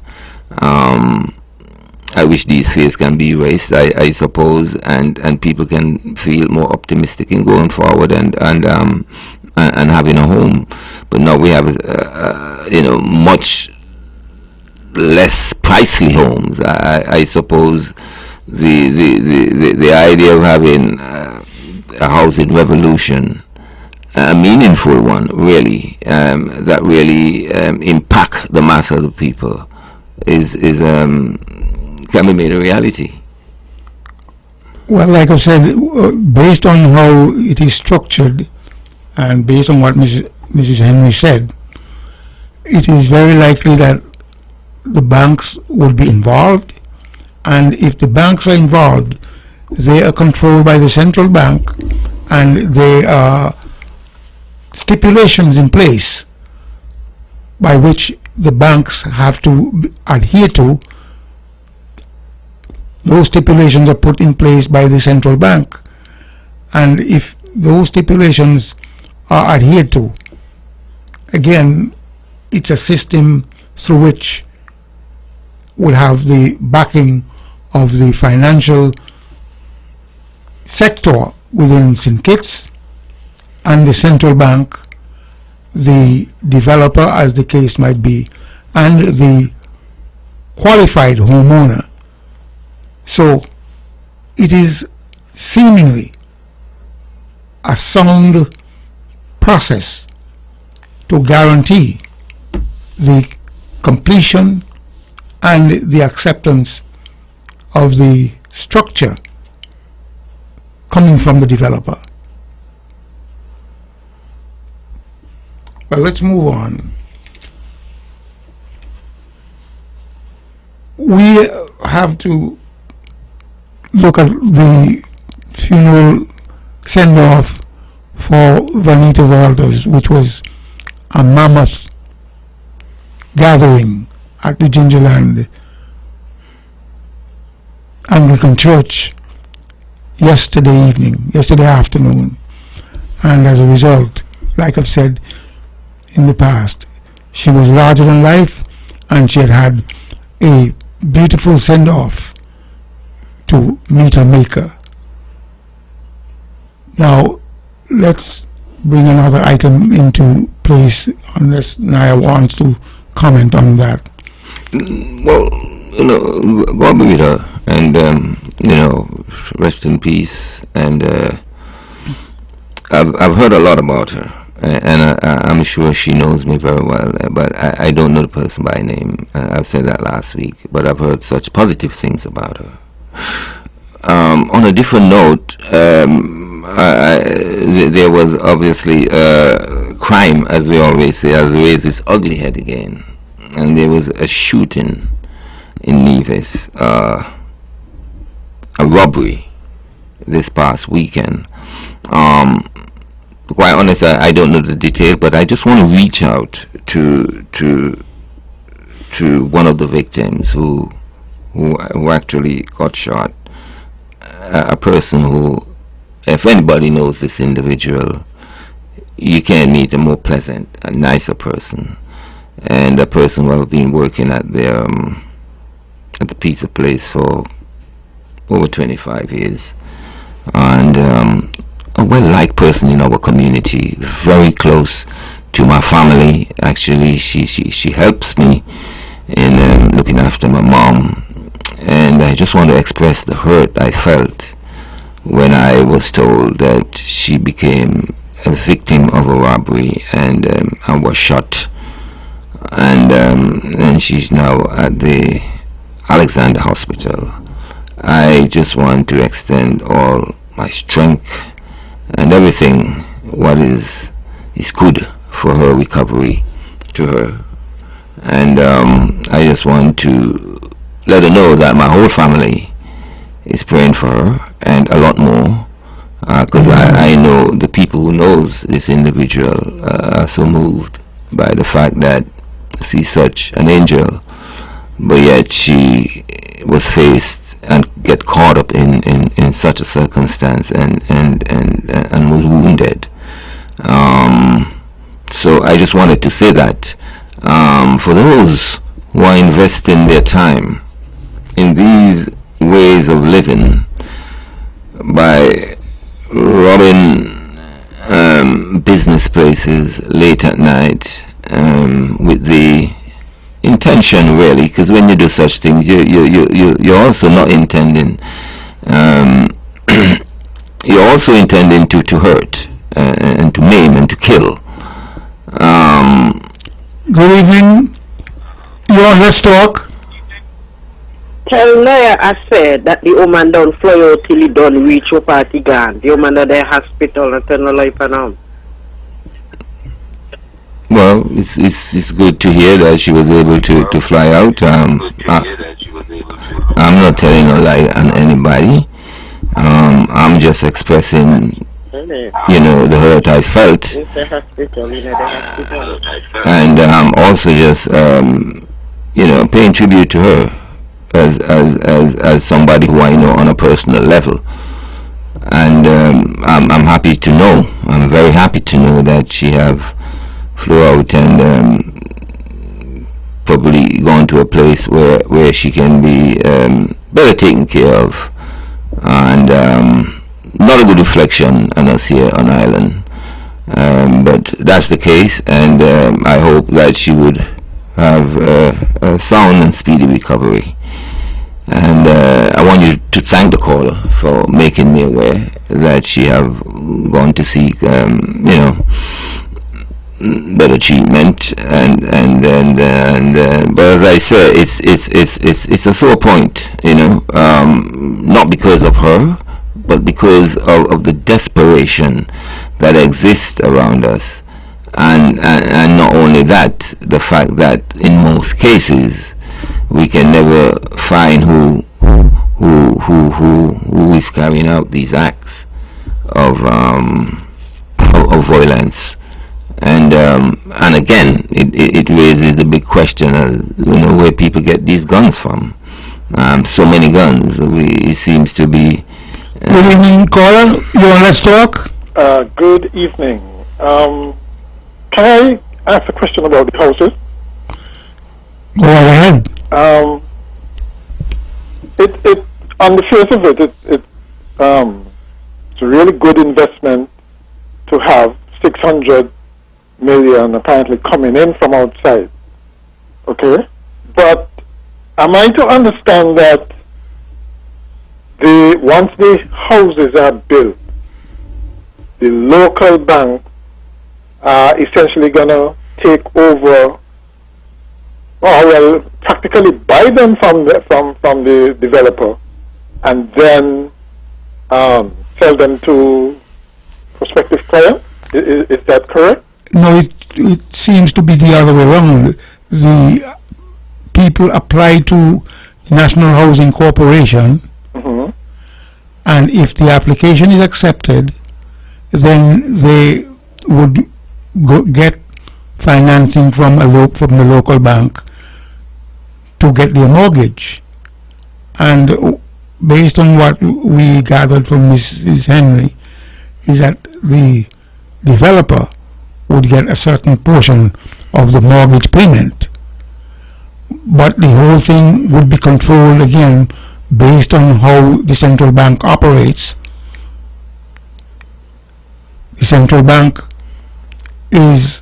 I wish these fears can be erased, I suppose, and people can feel more optimistic in going forward and having a home. But now we have, much less pricey homes. I suppose the idea of having a housing revolution, a meaningful one, really, that really impact the mass of the people, is can be made a reality. Well, like I said, based on how it is structured, and based on what Mrs. Henry said, it is very likely that the banks would be involved, and if the banks are involved, they are controlled by the central bank, and there are stipulations in place by which the banks have to adhere to. Those stipulations are put in place by the central bank, and if those stipulations are adhered to, again, it's a system through which will have the backing of the financial sector within St. Kitts and the central bank, the developer, as the case might be, and the qualified homeowner. So it is seemingly a sound process to guarantee the completion and the acceptance of the structure coming from the developer. Well, let's move on. We have to look at the funeral send-off for Vanita Walters, which was a mammoth gathering at the Gingerland Anglican Church yesterday afternoon. And as a result, like I've said in the past, she was larger than life, and she had a beautiful send-off to meet her maker. Now, let's bring another item into place, unless Naya wants to comment on that. Well, God be with her, and rest in peace. And I've heard a lot about her, and I'm sure she knows me very well, but I don't know the person by name. I've said that last week, but I've heard such positive things about her. On a different note, there was obviously crime, as we always say, has raised its ugly head again, and there was a shooting in Nevis, a robbery this past weekend. Quite honest, I don't know the detail, but I just want to reach out to one of the victims who actually got shot. A person who, if anybody knows this individual, you can't meet a more pleasant and nicer person, and a person who have been working at the pizza place for over 25 years, and a well-liked person in our community, very close to my family. Actually, she helps me in looking after my mom. And I just want to express the hurt I felt when I was told that she became a victim of a robbery and was shot. And she's now at the Alexander Hospital. I just want to extend all my strength and everything what is good for her recovery to her. And I just want to let her know that my whole family is praying for her, and a lot more, because I know the people who knows this individual are so moved by the fact that she's such an angel, but yet she was faced and get caught up in such a circumstance and was wounded. So I just wanted to say that for those who are investing their time in these ways of living by robbing business places late at night with the intention, really, because when you do such things, you're also not intending you're also intending to hurt and to maim and to kill. Good evening. You on Let's Talk? Tell Naya I said that the woman don't fly out till he don't reach your party gone. The woman at the hospital and turn her life around. Well, it's good to hear that she was able to fly out. I'm not telling a lie on anybody. I'm just expressing, the hurt I felt, and I'm also just, paying tribute to her as somebody who I know on a personal level. And I'm happy to know. I'm very happy to know that she have flew out and probably gone to a place where she can be better taken care of, and not a good reflection on us here on Ireland, but that's the case, and I hope that she would have a sound and speedy recovery. And I want you to thank the caller for making me aware that she have gone to seek better treatment, and but as I say, it's a sore point, not because of her, but because of the desperation that exists around us, and not only that, the fact that in most cases we can never find who is carrying out these acts of violence, and again it raises the big question of, where people get these guns from. So many guns. It seems to be. Good evening, caller. You on Let's Talk? Good evening. Can I ask a question about the houses? Go ahead. It on the face of it, it's a really good investment to have 600 million apparently coming in from outside. Okay, but am I to understand that once the houses are built, the local bank are essentially gonna take over, practically buy them from the developer, and then sell them to prospective clients? Is that correct? No, it seems to be the other way around. The people apply to National Housing Corporation, and if the application is accepted, then they would get financing from the local bank to get their mortgage. And based on what we gathered from Mrs. Henry, is that the developer would get a certain portion of the mortgage payment, but the whole thing would be controlled again based on how the central bank operates. The central bank is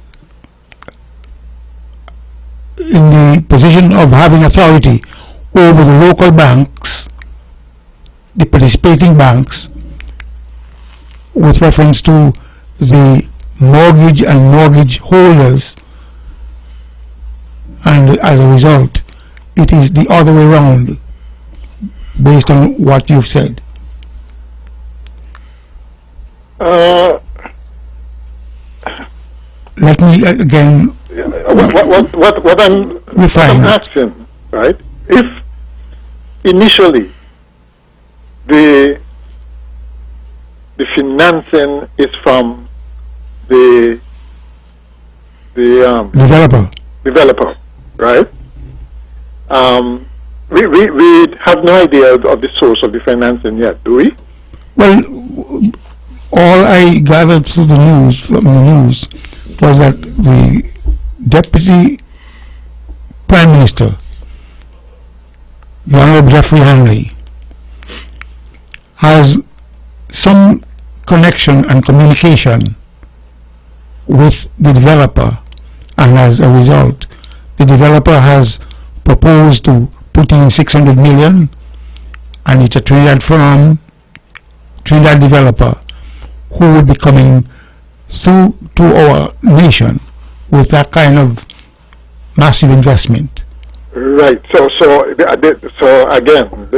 in the position of having authority over the local banks, the participating banks, with reference to the mortgage and mortgage holders, and as a result it is the other way around based on what you've said. Let me again what I'm asking, right? If initially the financing is from the developer, right? We have no idea of the source of the financing yet, do we? Well, all I gathered from the news was that the Deputy Prime Minister, the Honourable Jeffrey Henley, has some connection and communication with the developer, and as a result the developer has proposed to put in 600 million, and it's a Trinidad developer who will be coming through to our nation with that kind of massive investment. Right. So again,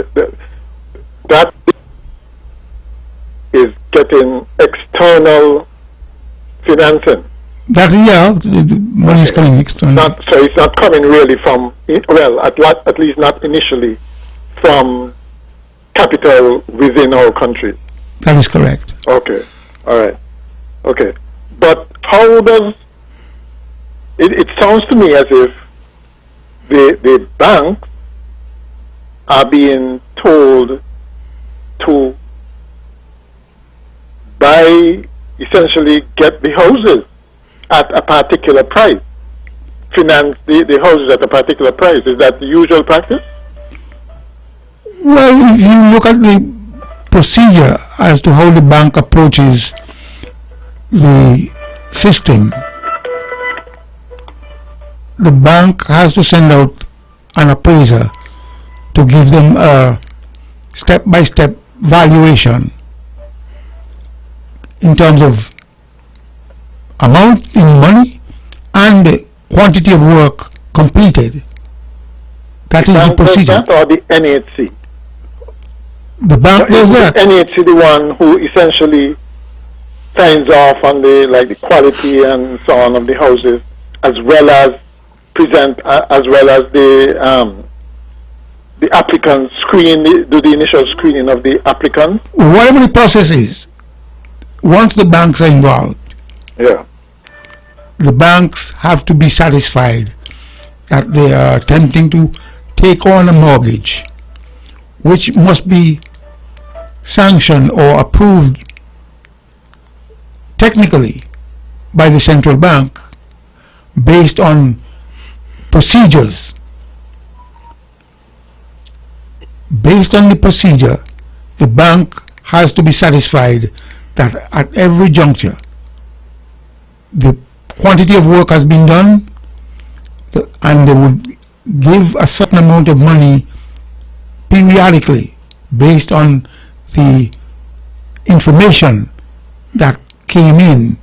that is getting external financing. That the money is coming external. So it's not coming really from, well, at least not initially, from capital within our country. That is correct. Okay. All right. Okay. But how does it sounds to me as if the banks are being told to essentially get the houses at a particular price, finance the houses at a particular price. Is that the usual practice? Well, if you look at the procedure as to how the bank approaches the system, the bank has to send out an appraiser to give them a step-by-step valuation in terms of amount in money and the quantity of work completed. That is the procedure. Or the NHC? The bank does that. The NHC the one who essentially signs off on the quality and so on of the houses, as well as the applicant do the initial screening of the applicant. Whatever the process is, once the banks are involved, Yeah. the banks have to be satisfied that they are attempting to take on a mortgage which must be sanctioned or approved technically by the central bank based on procedures. Based on the procedure, the bank has to be satisfied that at every juncture the quantity of work has been done, and they would give a certain amount of money periodically based on the information that came in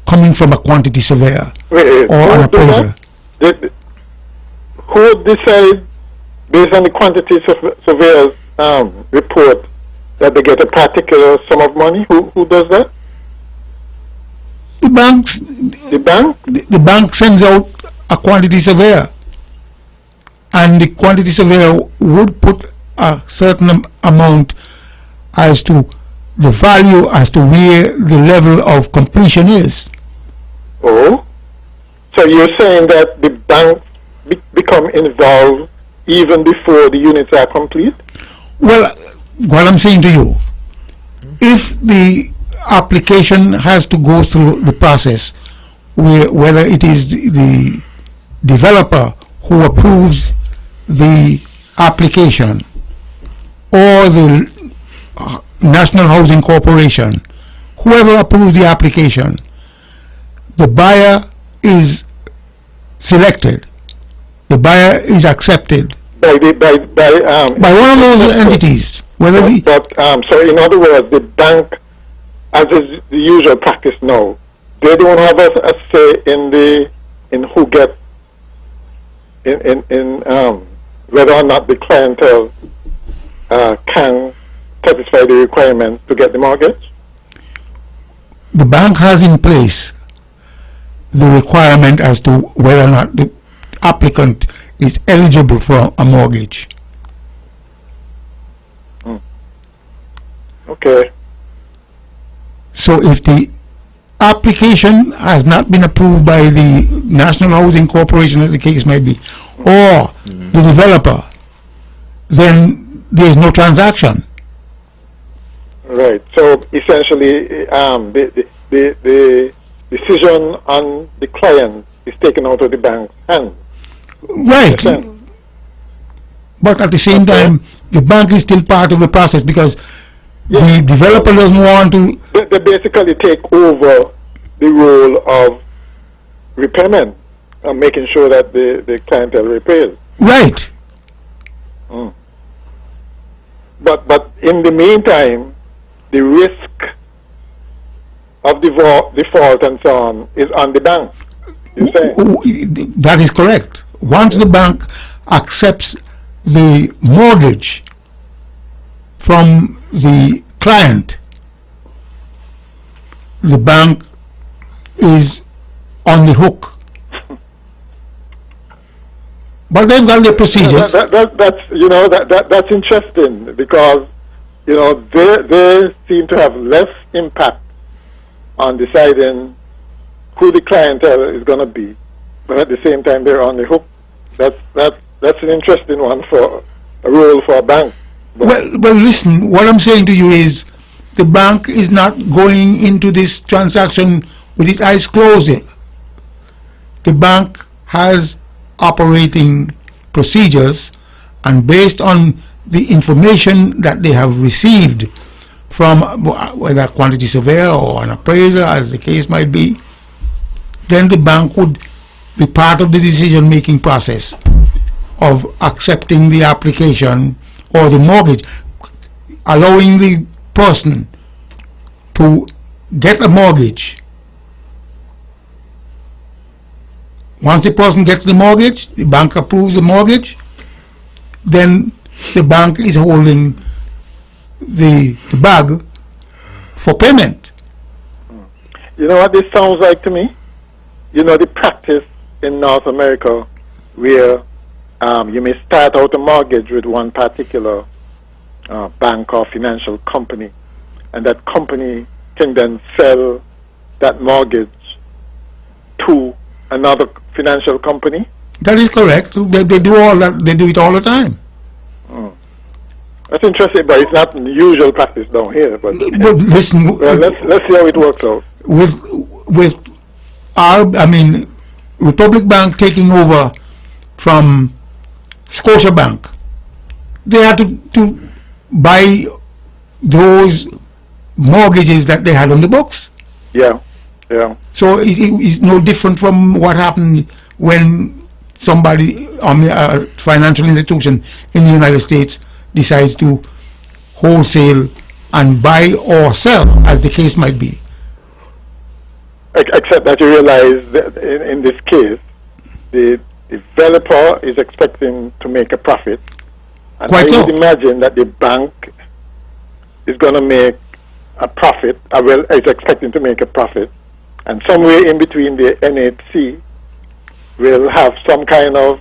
coming from a quantity surveyor or an appraiser. Who decide based on the quantity surveyor's report that they get a particular sum of money? Who does that? The banks. The bank? The bank sends out a quantity surveyor, and the quantity surveyor would put a certain amount as to the value, as to where the level of completion is. Oh, so you're saying that the bank become involved even before the units are complete? Well, what I'm saying to you, if the application has to go through the process, whether it is the developer who approves the application or the National Housing Corporation, whoever approves the application, the buyer is selected, the buyer is accepted by one of those entities. Whether so in other words, the bank, as is the usual practice now, they don't have a say in who gets in whether or not the clientele can satisfy the requirements to get the mortgage. The bank has in place the requirement as to whether or not the applicant is eligible for a mortgage. Okay. So if the application has not been approved by the National Housing Corporation, as the case may be, or the developer, then there is no transaction. Right. So essentially, the decision on the client is taken out of the bank's hands. Right. But at the same time, the bank is still part of the process because the developer doesn't want to. They basically take over the role of repayment and making sure that the clientele repays. Right. But in the meantime, the risk of default and so on is on the bank. You say? That is correct. Once the bank accepts the mortgage from the client, the bank is on the hook. But they've got their procedures. That's interesting because they seem to have less impact on deciding who the clientele is going to be, but at the same time they're on the hook. That's an interesting one for a role for a bank. Well, listen. What I'm saying to you is, the bank is not going into this transaction with its eyes closed. The bank has operating procedures, and based on the information that they have received from whether a quantity surveyor or an appraiser, as the case might be, then the bank would be part of the decision-making process of accepting the application or the mortgage, allowing the person to get a mortgage. Once the person gets the mortgage, the bank approves the mortgage, then the bank is holding the bag for payment. You know what this sounds like to me? You know the practice in North America where you may start out a mortgage with one particular bank or financial company, and that company can then sell that mortgage to another financial company? That is correct. They do all that. They do it all the time. That's interesting, but it's not usual practice down here. But listen, well, let's see how it works out. With Republic Bank taking over from Scotia Bank, they had to buy those mortgages that they had on the books. Yeah. So it's no different from what happened when somebody, a financial institution in the United States, decides to wholesale and buy or sell, as the case might be. Except that you realize that in this case, the developer is expecting to make a profit. And Quite so. I would imagine that the bank is going to make a profit, is expecting to make a profit. And somewhere in between, the NHC will have some kind of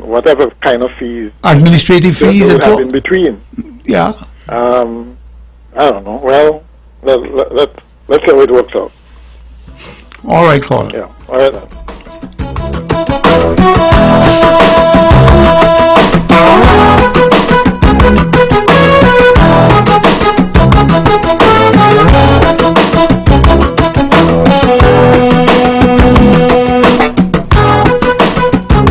whatever kind of fees, administrative fees, and so in between. Yeah. I don't know. Well, let's see how it works out. All right, caller. Yeah. All right then.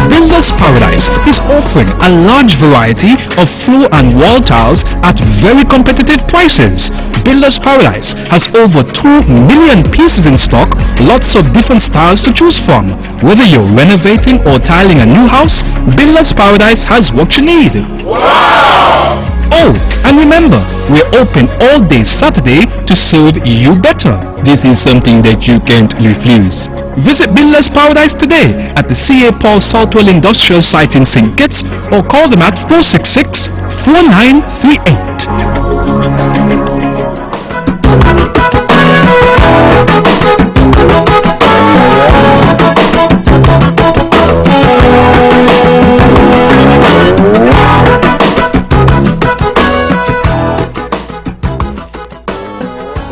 Builders Paradise is offering a large variety of floor and wall tiles at very competitive prices. Builders Paradise has over 2 million pieces in stock, lots of different styles to choose from. Whether you're renovating or tiling a new house, Builders Paradise has what you need. Wow! Oh, and remember, we're open all day Saturday to serve you better. This is something that you can't refuse. Visit Builders Paradise today at the C.A. Paul Southwell Industrial Site in St. Kitts or call them at 466-4938.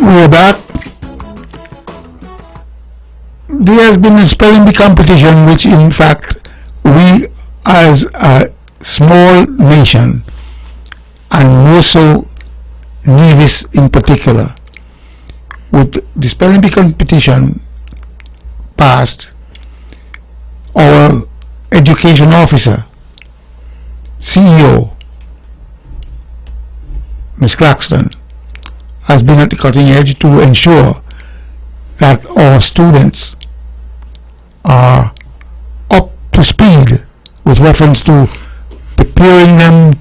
We're back. There has been a spelling bee competition, which in fact we as a small nation, and more so Nevis in particular, with the spelling bee competition passed, our education officer, CEO, Ms. Claxton, has been at the cutting edge to ensure that our students are up to speed with reference to preparing them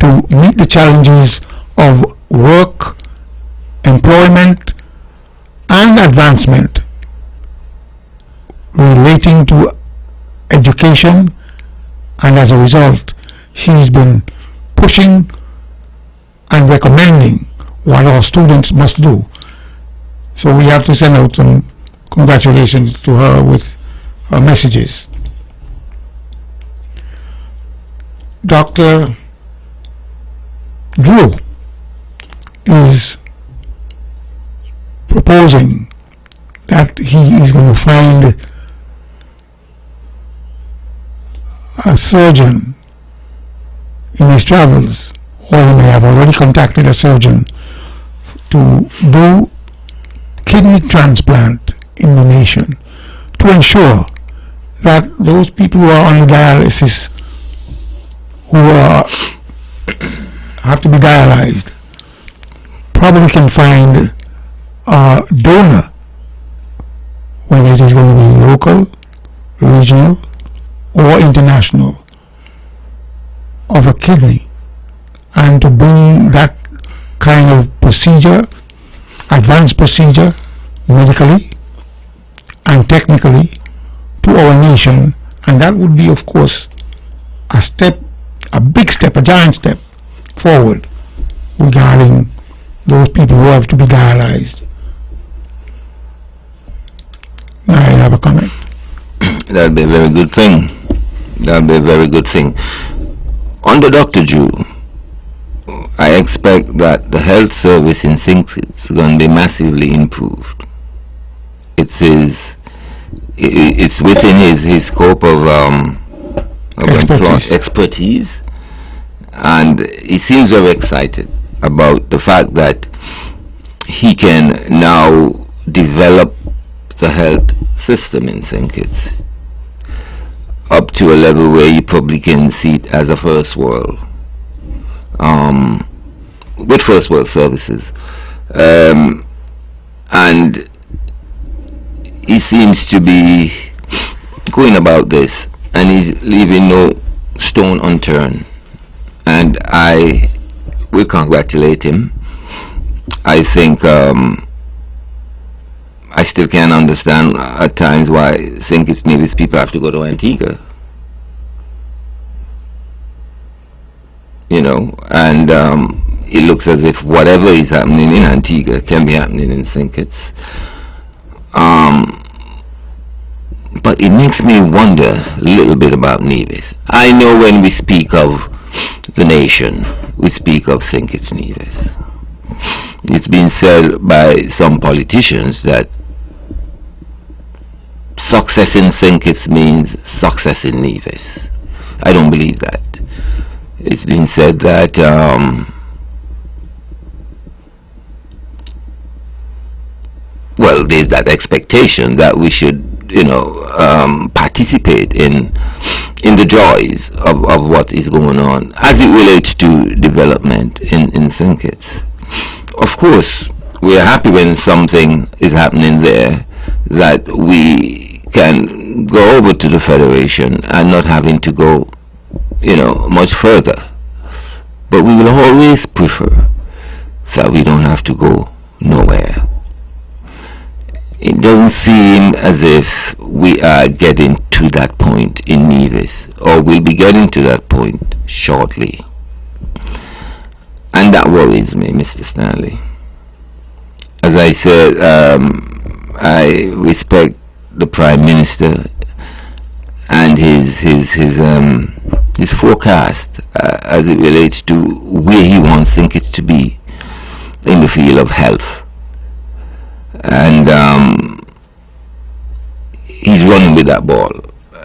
to meet the challenges of work, employment, and advancement relating to education, and as a result, she's been pushing and recommending what our students must do. So we have to send out some congratulations to her with her messages. Dr. Drew is proposing that he is going to find a surgeon in his travels, or he may have already contacted a surgeon to do kidney transplant in the nation, to ensure that those people who are on dialysis, who have to be dialyzed, probably can find a donor, whether it is going to be local, regional, or international, of a kidney, and to bring that kind of procedure, advanced procedure, medically and technically, to our nation. And that would be, of course, a step, a big step, a giant step forward regarding those people who have to be dialyzed. That'll be a very good thing. That'll be a very good thing. Under Dr. Drew, I expect that the health service in St. Kitts is going to be massively improved. It's within his scope of expertise, and he seems very excited about the fact that he can now develop the health system in St. Kitts up to a level where you probably can see it as a first world, with first world services, and he seems to be going about this, and he's leaving no stone unturned, and I will congratulate him. I think I still can't understand at times why St. Kitts Nevis people have to go to Antigua. You know, and it looks as if whatever is happening in Antigua can be happening in St. Kitts. But it makes me wonder a little bit about Nevis. I know when we speak of the nation, we speak of St. Kitts Nevis. It's been said by some politicians that success in St. Kitts means success in Nevis. I don't believe that. It's been said that well, there's that expectation that we should, participate in the joys of what is going on as it relates to development in St. Kitts. Of course, we are happy when something is happening there that we can go over to the Federation and not having to go, much further. But we will always prefer that we don't have to go nowhere. It doesn't seem as if we are getting to that point in Nevis, or we'll be getting to that point shortly. And that worries me, Mr. Stanley. As I said, I respect the Prime Minister and his forecast as it relates to where he wants St. Kitts to be in the field of health. And he's running with that ball,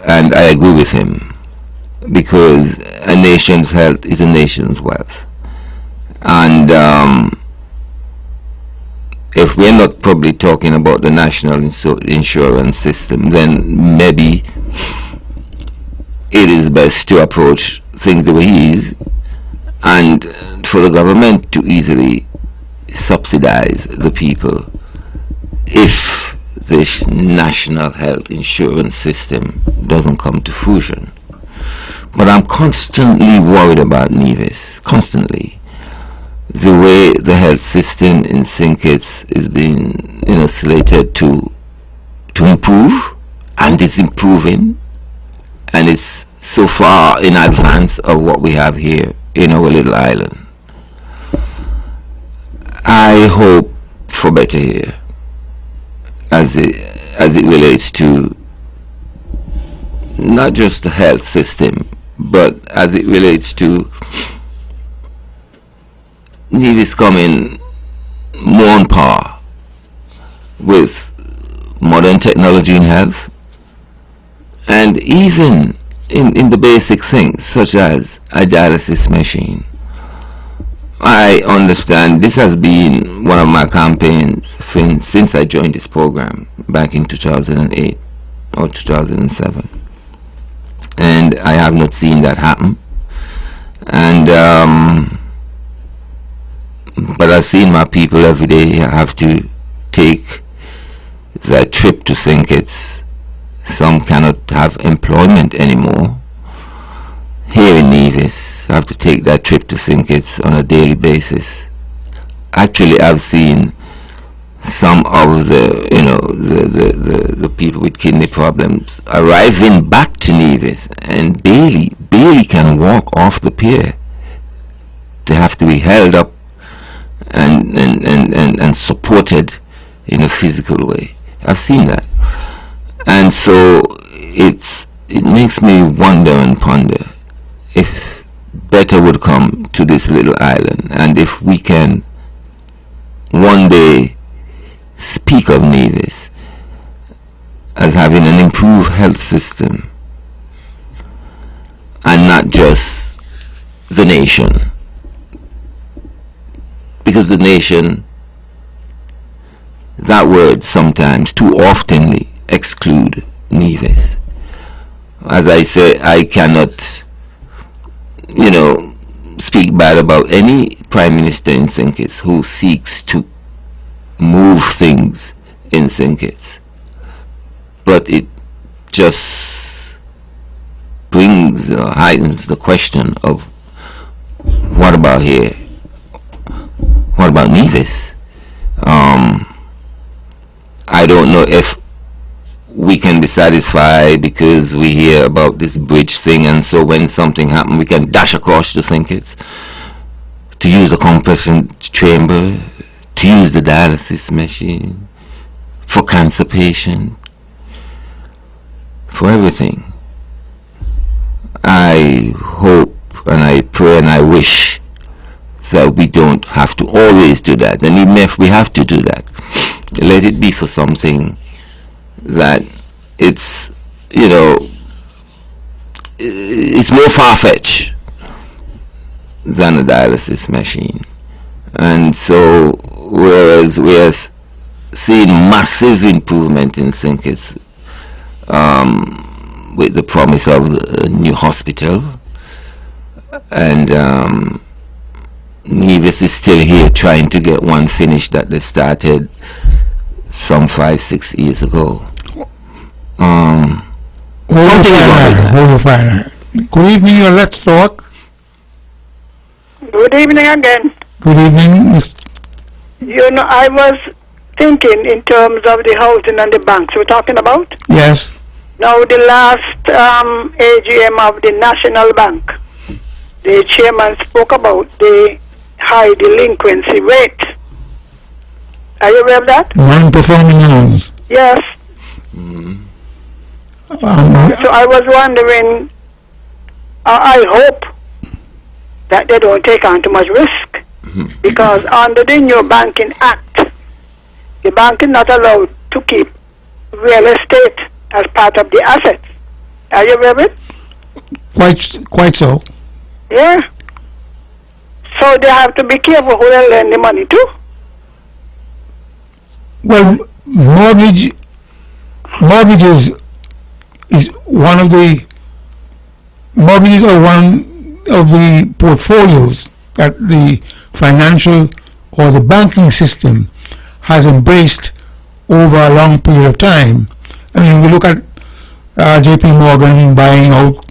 and I agree with him, because a nation's health is a nation's wealth. And if we're not probably talking about the national insurance system, then maybe it is best to approach things the way he is, and for the government to easily subsidize the people if this national health insurance system doesn't come to fruition. But I'm constantly worried about Nevis, constantly. The way the health system in St. Kitts is being, slated to improve, and it's improving, and it's so far in advance of what we have here in our little island. I hope for better here, as it relates to not just the health system, but as it relates to Nevis coming more on par with modern technology in health, and even in the basic things such as a dialysis machine. I understand this has been one of my campaigns since I joined this program back in 2008 or 2007, and I have not seen that happen. And but I've seen my people every day have to take that trip to St. Kitts. Some cannot have employment anymore here in Nevis. I have to take that trip to St. Kitts on a daily basis. Actually, I've seen some of the people with kidney problems arriving back to Nevis and barely can walk off the pier. They have to be held up and supported in a physical way. I've seen that. And so it makes me wonder and ponder if better would come to this little island, and if we can one day speak of Nevis as having an improved health system, and not just the nation, because the nation, that word sometimes too oftenly exclude Nevis. As I say, I cannot, speak bad about any Prime Minister in St. Kitts who seeks to move things in St. Kitts. But it just brings, heightens the question of, what about here? What about Nevis? I don't know if we can be satisfied because we hear about this bridge thing, and so when something happens we can dash across to St. Kitts to use the compression chamber, to use the dialysis machine, for cancer patient, for everything. I hope and I pray and I wish that we don't have to always do that, and even if we have to do that, let it be for something that it's it's more far-fetched than a dialysis machine. And so whereas we are seeing massive improvement in St. Kitts with the promise of a new hospital, and Nevis is still here trying to get one finished that they started some 5-6 years ago. Good evening, Let's Talk. Good evening again. Good evening, Miss. I was thinking in terms of the housing and the banks we're talking about. Yes. Now, the last AGM of the National Bank, the chairman spoke about the high delinquency rate. Are you aware of that? Non-performing loans. Yes. So I was wondering, I hope that they don't take on too much risk, because under the new Banking Act, the bank is not allowed to keep real estate as part of the assets. Are you aware of it? Quite so. Yeah. So they have to be careful who they lend the money to. Well, mortgages is one of the portfolios that the financial or the banking system has embraced over a long period of time. I mean, we look at J.P. Morgan buying out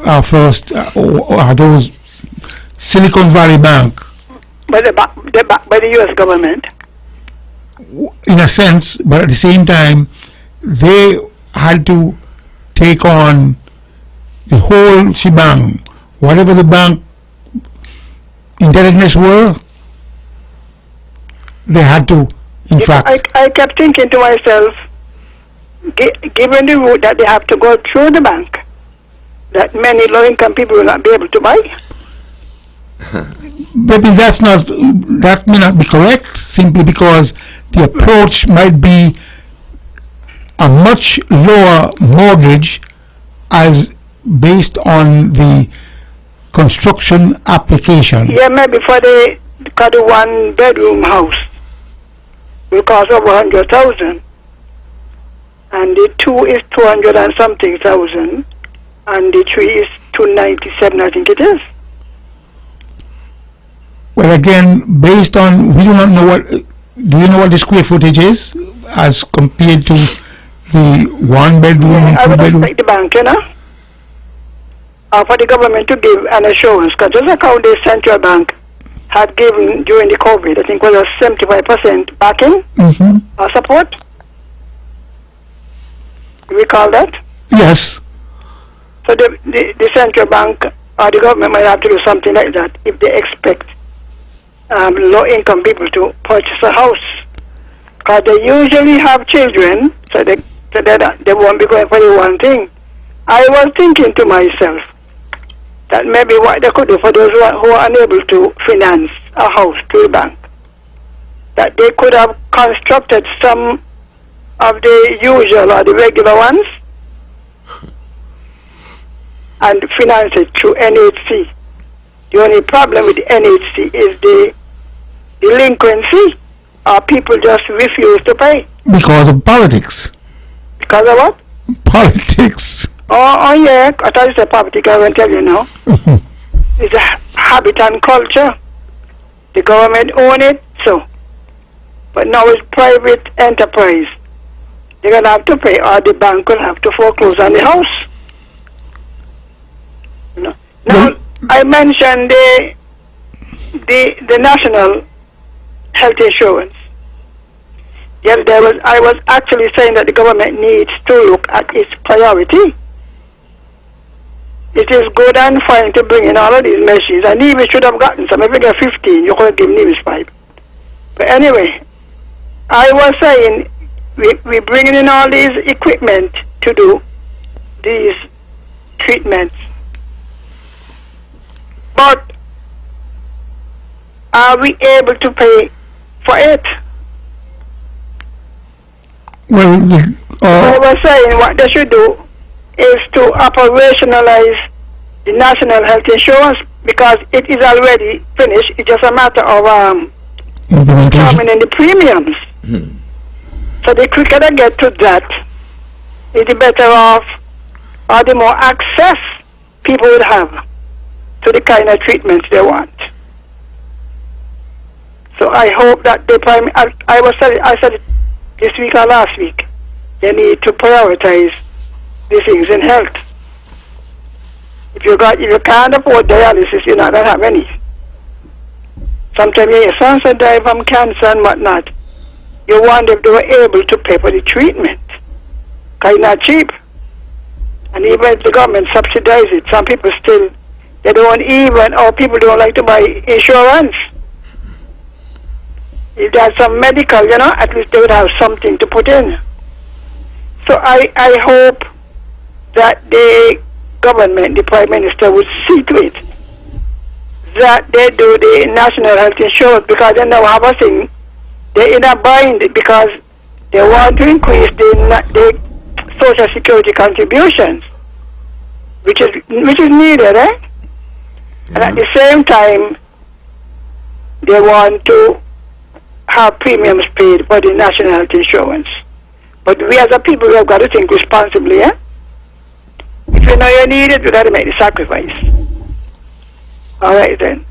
our first those Silicon Valley Bank. By the U.S. government. In a sense, but at the same time, they had to take on the whole shebang. Whatever the bank indebtedness were, they had to, in fact. I kept thinking to myself, given the route that they have to go through the bank, that many low-income people will not be able to buy. Maybe that may not be correct, simply because the approach might be a much lower mortgage as based on the construction application. Yeah, maybe for the 1-bedroom house will cost over 100,000, and the 2 is 200 and something thousand, and the 3 is 297, I think it is. Well, again, based on, we do not know what, do you know what the square footage is as compared to the 1-bedroom, 2-bedroom? I would expect the bank, for the government to give an assurance, because just like how the central bank had given during the COVID, I think was a 75% backing support. You recall that? Yes. So the central bank or the government might have to do something like that if they expect low-income people to purchase a house, because they usually have children, so they so they won't be going for the one thing. I was thinking to myself that maybe what they could do for those who are unable to finance a house to the bank, that they could have constructed some of the usual or the regular ones and finance it through NHC. The only problem with the NHC is the delinquency, or people just refuse to pay. Because of politics. Because of what? Politics. Oh yeah, I thought it's a politics, I won't tell you now. It's a habit and culture. The government own it, so. But now it's private enterprise. They're going to have to pay, or the bank will have to foreclose on the house. You know. Now, I mentioned the national health insurance. The other day I was actually saying that the government needs to look at its priority. It is good and fine to bring in all of these machines, and Nevis should have gotten some. If you get 15, you could give Nevis 5. But anyway, I was saying we're bringing in all these equipment to do these treatments. But are we able to pay for it? Well, I was saying what they should do is to operationalize the national health insurance, because it is already finished. It's just a matter of determining the premiums. So the quicker they get to that, the better off or the more access people would have to the kind of treatments they want. So I hope that I said it this week or last week, they need to prioritize these things in health. If you can't afford dialysis, you're not going to have any. Sometimes your sons die from cancer and whatnot. You wonder if they were able to pay for the treatment, because it's not cheap. And even if the government subsidizes it, some people still, they don't even, or people don't like to buy insurance. If there's some medical, at least they would have something to put in. So I hope that the government, the Prime Minister, would see to it that they do the national health insurance, because they now have a thing. They're in a bind because they want to increase the Social Security contributions, which is needed, eh? Yeah. And at the same time, they want to have premiums paid for the national health insurance. But we as a people, we have got to think responsibly, eh? If you know you need it, you got to make the sacrifice. All right then.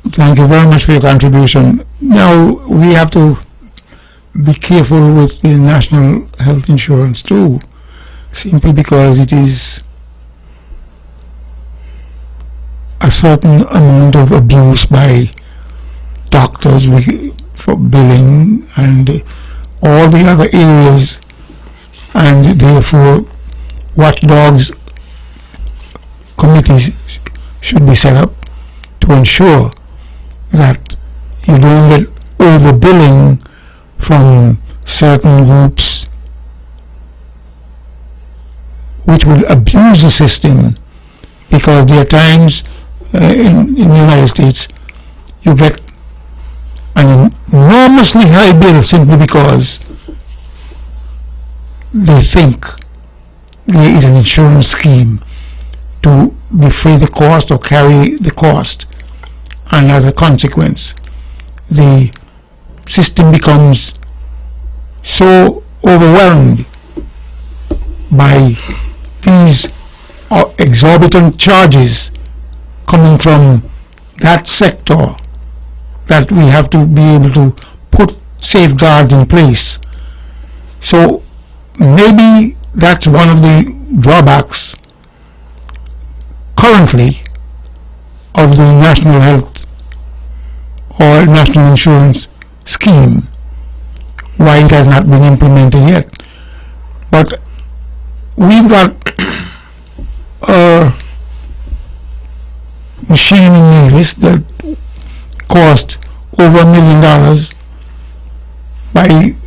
Thank you very much for your contribution. Now, we have to be careful with the national health insurance too, simply because it is a certain amount of abuse by doctors for billing and all the other areas, and therefore watchdogs committees should be set up to ensure that you don't get overbilling from certain groups which will abuse the system, because there are times in the United States you get an enormously high bill simply because they think there is an insurance scheme to defray the cost or carry the cost, and as a consequence the system becomes so overwhelmed by these exorbitant charges coming from that sector that we have to be able to put safeguards in place. So maybe that's one of the drawbacks currently of the national health or national insurance scheme, why it has not been implemented yet. But we've got a machine in Nevis that cost over $1 million,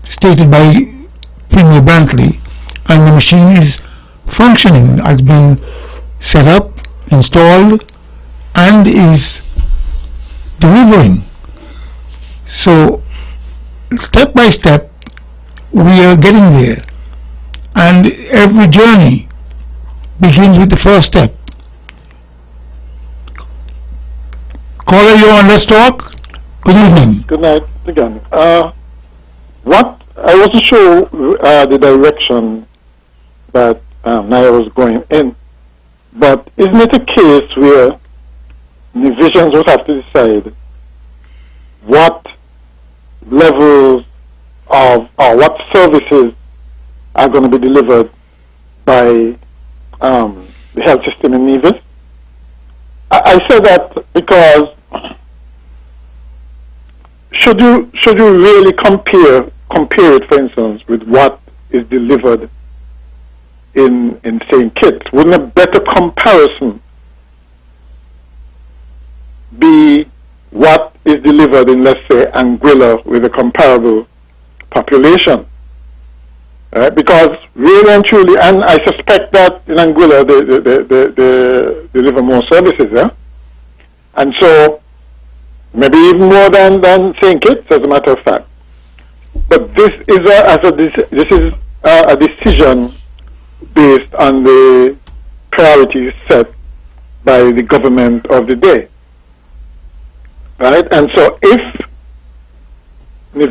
stated by Premier Brantley, and the machine is functioning, has been set up, installed, and is delivering. So step by step we are getting there, and every journey begins with the first step. Caller, you on Let's Talk. Good evening. Good night again. What I wasn't sure the direction that Naya was going in, but isn't it a case where divisions would have to decide what levels of or what services are going to be delivered by the health system in Nevis? I say that because should you really compare it, for instance, with what is delivered in St. Kitts? Wouldn't a better comparison be what is delivered in, let's say, Anguilla with a comparable population? Right? Because really and truly, and I suspect that in Anguilla they deliver more services, yeah? And so maybe even more than St. Kitts, as a matter of fact. But this is a decision based on the priorities set by the government of the day, right? And so if the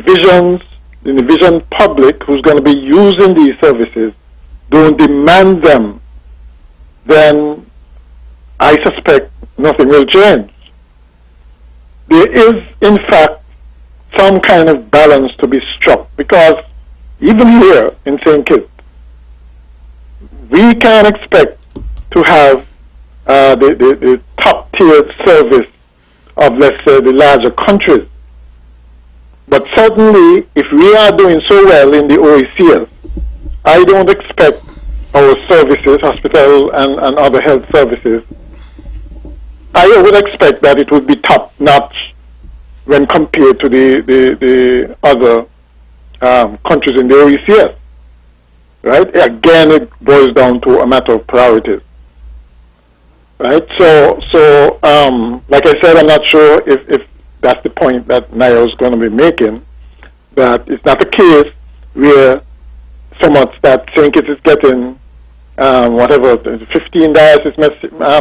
Nevision public who's going to be using these services don't demand them, then I suspect nothing will change. There is, in fact, some kind of balance to be struck, because even here in St. Kitts, we can expect to have the top-tier service of, let's say, the larger countries. But certainly, if we are doing so well in the OECS, I don't expect our services, hospital and other health services, I would expect that it would be top-notch when compared to the other countries in the OECS. Right? Again, it boils down to a matter of priorities. Right? So like I said, I'm not sure if that's the point that Naya was going to be making, that it's not the case where so much that St. Kitts is getting whatever, 15 dialysis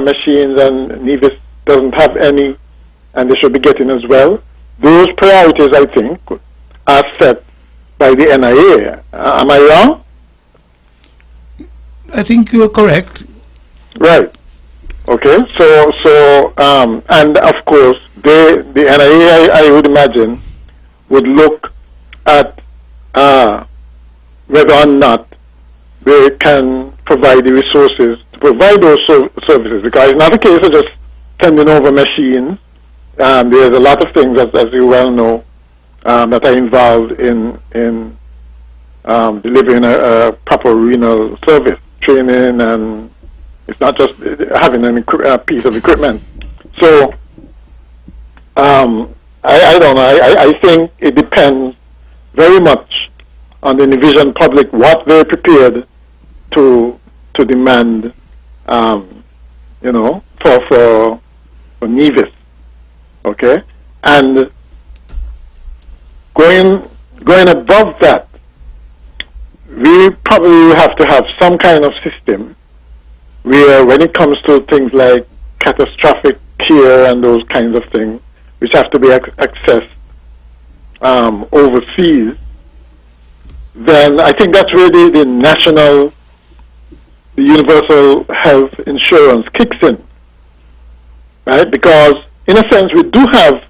machines and Nevis doesn't have any, and they should be getting as well. Those priorities, I think, are set by the NIA. Am I wrong? I think you're correct. Right. Okay. So and of course, the NIA, I would imagine, would look at whether or not they can provide the resources to provide those services. Because it's not a case of just sending over machines. There's a lot of things, as you well know, that are involved in delivering a proper renal service, training, and it's not just having a piece of equipment. So I don't know. I think it depends very much on the Nevision public what they're prepared to demand, for Nevis. Okay, and going above that, we probably have to have some kind of system where, when it comes to things like catastrophic care and those kinds of things, which have to be accessed overseas, then I think that's where the universal health insurance kicks in, right? Because in a sense, we do have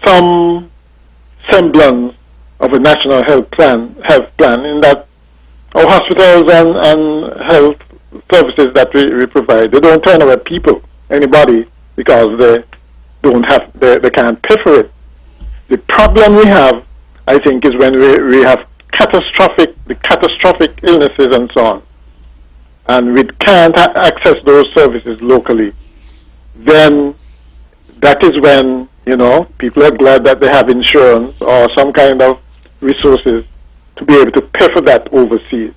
some semblance of a national health plan, in that our hospitals and health services that we provide, they don't turn away anybody, because they can't pay for it. The problem we have, I think, is when we have catastrophic illnesses and so on, and we can't access those services locally, then that is when people are glad that they have insurance or some kind of resources to be able to pay for that overseas.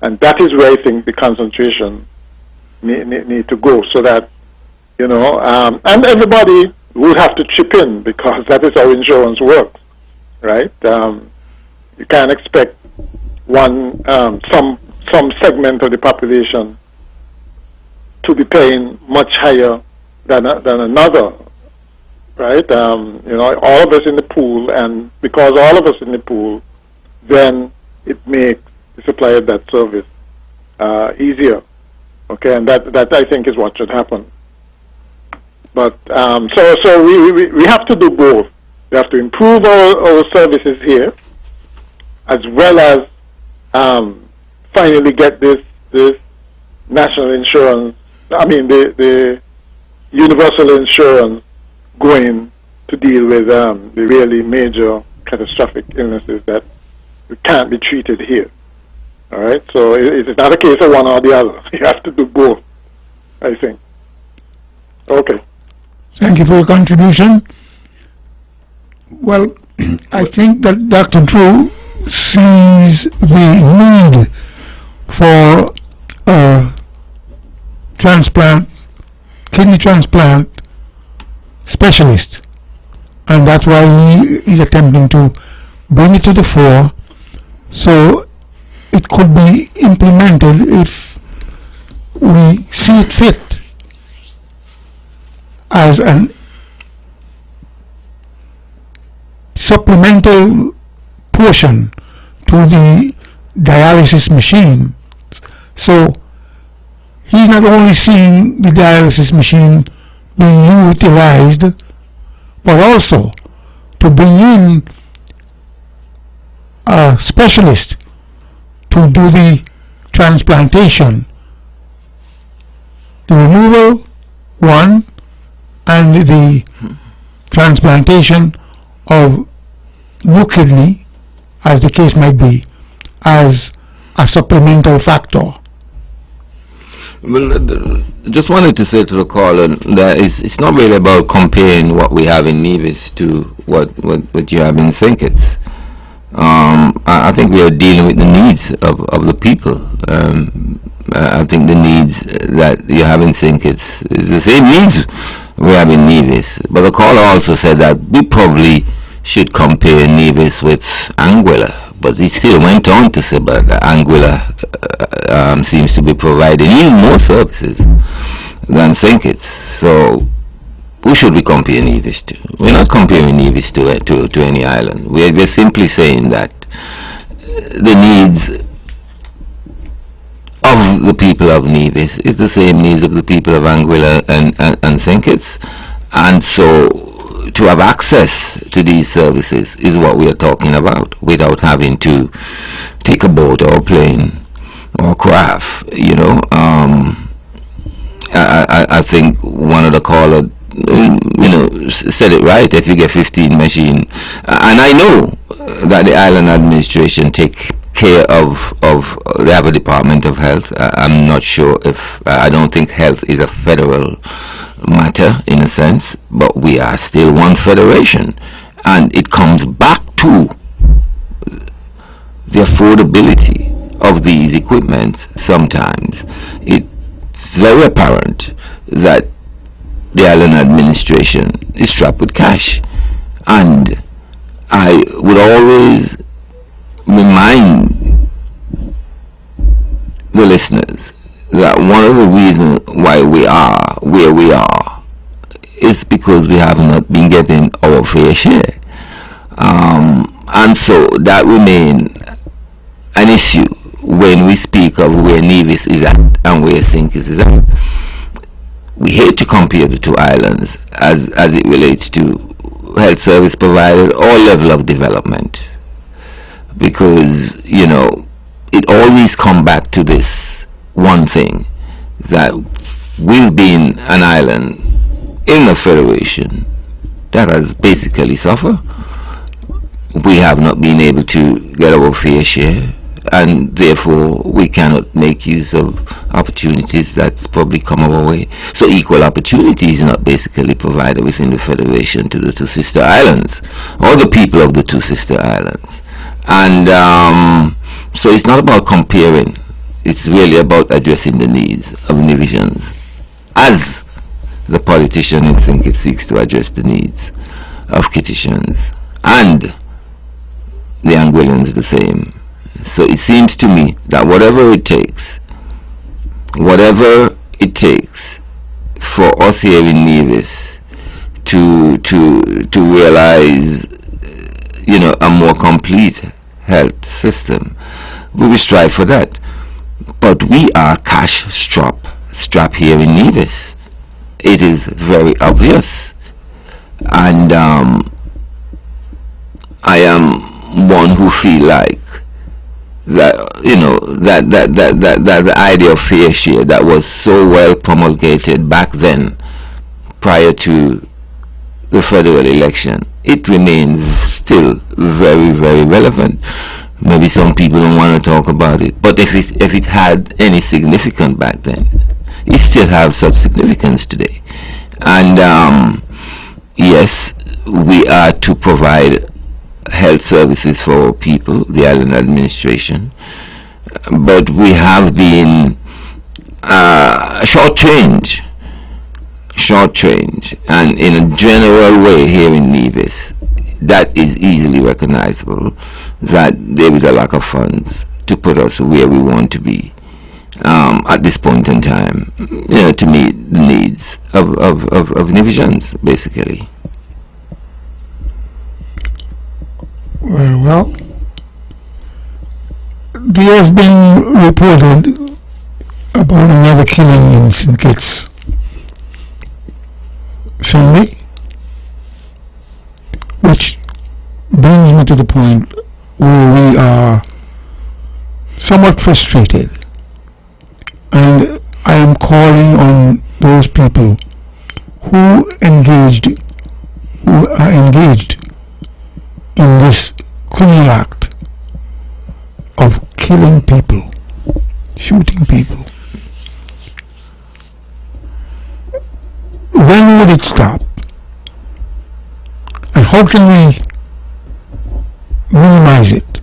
And that is where I think the concentration need to go, so that, and everybody would have to chip in, because that is how insurance works, right? You can't expect some segment of the population to be paying much higher than another, right? All of us in the pool, and because all of us in the pool, then it makes the supply of that service easier. Okay, and that I think is what should happen. But so we have to do both. We have to improve our services here, as well as finally get this national insurance. I mean the universal insurance going to deal with the really major catastrophic illnesses that can't be treated here. All right, so it's not a case of one or the other. You have to do both, I think. Okay. Thank you for your contribution. Well, I think that Dr. Drew sees the need for a kidney transplant specialist, and that's why he is attempting to bring it to the fore, so it could be implemented if we see it fit as an supplemental portion to the dialysis machine. So he's not only seeing the dialysis machine being utilized, but also to bring in a specialist to do the transplantation, the removal, one, and the transplantation of new kidney, as the case might be, as a supplemental factor. Well, just wanted to say to the caller that it's not really about comparing what we have in Nevis to what you have in St. Kitts. I think we are dealing with the needs of the people. I think the needs that you have in St. Kitts is the same needs we have in Nevis. But the caller also said that we probably should compare Nevis with Anguilla. But he still went on to say that Anguilla seems to be providing even more services than St. Kitts. So who should we compare Nevis to? We're not comparing Nevis to any island. We're simply saying that the needs of the people of Nevis is the same needs of the people of Anguilla and St. Kitts. And so to have access to these services is what we are talking about, without having to take a boat or a plane or craft, I think one of the callers said it right. If you get 15 machine, and I know that the island administration take care of they have a Department of Health. I'm not sure if I don't think health is a federal matter in a sense, but we are still one federation, and it comes back to the affordability of these equipment. Sometimes it's very apparent that the island administration is strapped with cash, and I would always remind the listeners that one of the reasons why we are where we are is because we have not been getting our fair share, and so that remains an issue when we speak of where Nevis is at and where St. Kitts is at. We hate to compare the two islands as it relates to health service provided or level of development, because it always comes back to this one thing, that we've been an island in a federation that has basically suffered. We have not been able to get our fair share, and therefore we cannot make use of opportunities that probably come our way. So equal opportunity is not basically provided within the Federation to the two sister islands or the people of the two sister islands. And so it's not about comparing, it's really about addressing the needs of Nevisians as the politician in think it seeks to address the needs of Kittitians, and the Anguillians the same. So it seems to me that whatever it takes for us here in Nevis to realize, a more complete health system, we will strive for that. But we are cash strap here in Nevis. It is very obvious, and I am one who feel like that the idea of fair share that was so well promulgated back then, prior to the federal election, it remains still very, very relevant. Maybe some people don't want to talk about it, but if it had any significance back then, it still has such significance today. And yes, we are to provide health services for our people, the island administration, but we have been shortchanged, and in a general way here in Nevis, that is easily recognizable that there is a lack of funds to put us where we want to be at this point in time, to meet the needs of Nevisians, basically. Very well. There has been reported about another killing in St. Kitts Stanley, which brings me to the point where we are somewhat frustrated, and I am calling on those people who are engaged in this criminal act of killing people, shooting people. When would it stop? And how can we minimize it?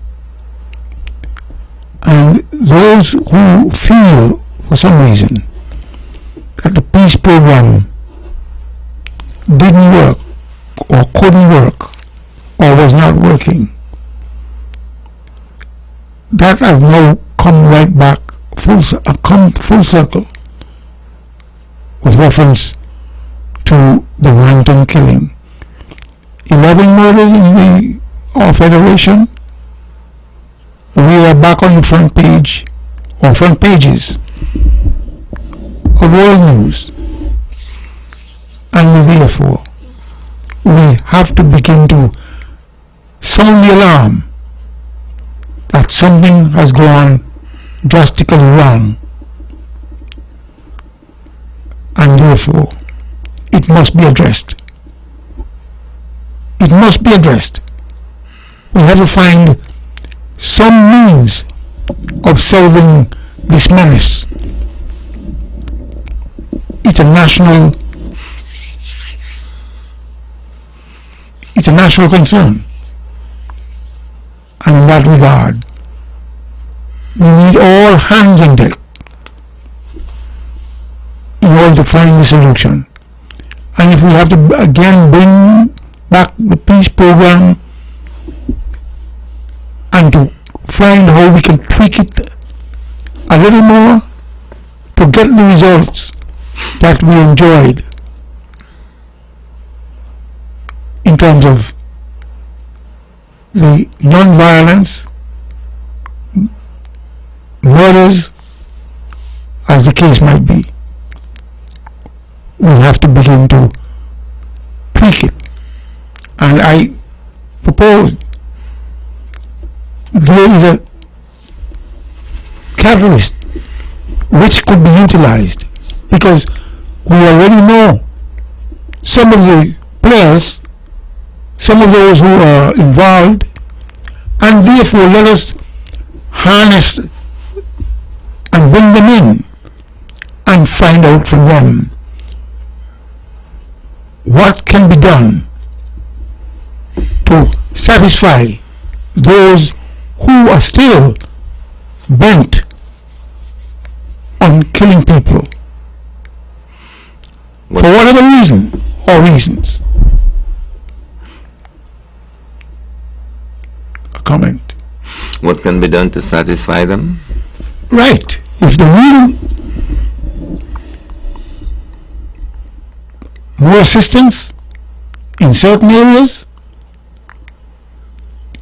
And those who feel, for some reason, that the peace program didn't work, or couldn't work, or was not working, that has now come right back full circle with reference to the wanton killing. 11 murders in our federation. We are back on the front page, or front pages of world news, and therefore we have to begin to sound the alarm that something has gone drastically wrong, and therefore it must be addressed. It must be addressed. We have to find some means of solving this menace. It's a national concern. And in that regard, we need all hands on deck in order to find the solution. And if we have to again bring back the peace program and to find how we can tweak it a little more to get the results that we enjoyed in terms of the non-violence, murders, as the case might be, we have to begin to tweak it. And I propose there is a catalyst which could be utilized, because we already know some of the players, some of those who are involved, and therefore let us harness and bring them in and find out from them what can be done to satisfy those who are still bent on killing people for whatever reason or reasons. A comment. What can be done to satisfy them? Right. If the real more assistance in certain areas,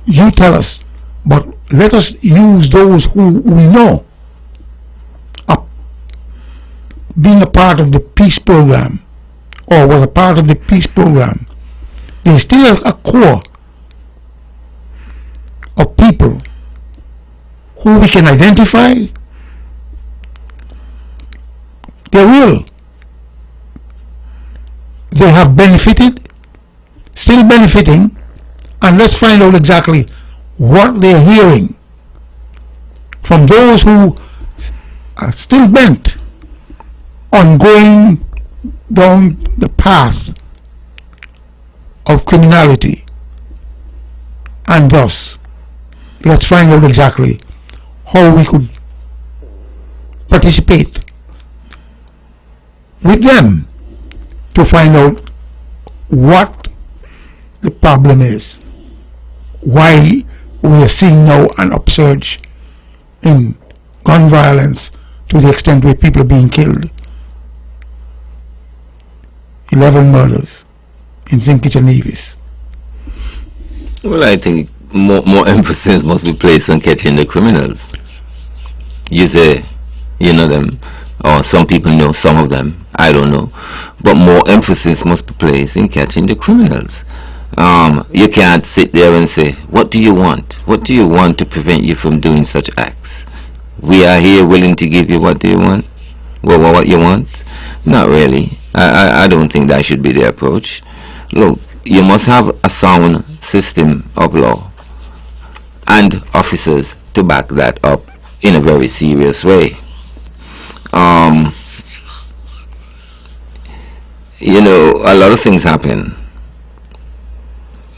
you tell us, but let us use those who we know are being a part of the peace program or was a part of the peace program. There's still a core of people who we can identify their will. They have benefited, still benefiting, and let's find out exactly what they're hearing from those who are still bent on going down the path of criminality. And thus, let's find out exactly how we could participate with them to find out what the problem is, why we are seeing now an upsurge in gun violence to the extent where people are being killed. 11 murders in St. Kitts and Nevis. Well, I think more emphasis must be placed on catching the criminals. You say, you know them, or some people know some of them, I don't know, but more emphasis must be placed in catching the criminals. You can't sit there and say, what do you want? What do you want to prevent you from doing such acts? We are here willing to give you what do you want? Well, what you want? Not really. I don't think that should be the approach. Look, you must have a sound system of law and officers to back that up in a very serious way. You know, a lot of things happen,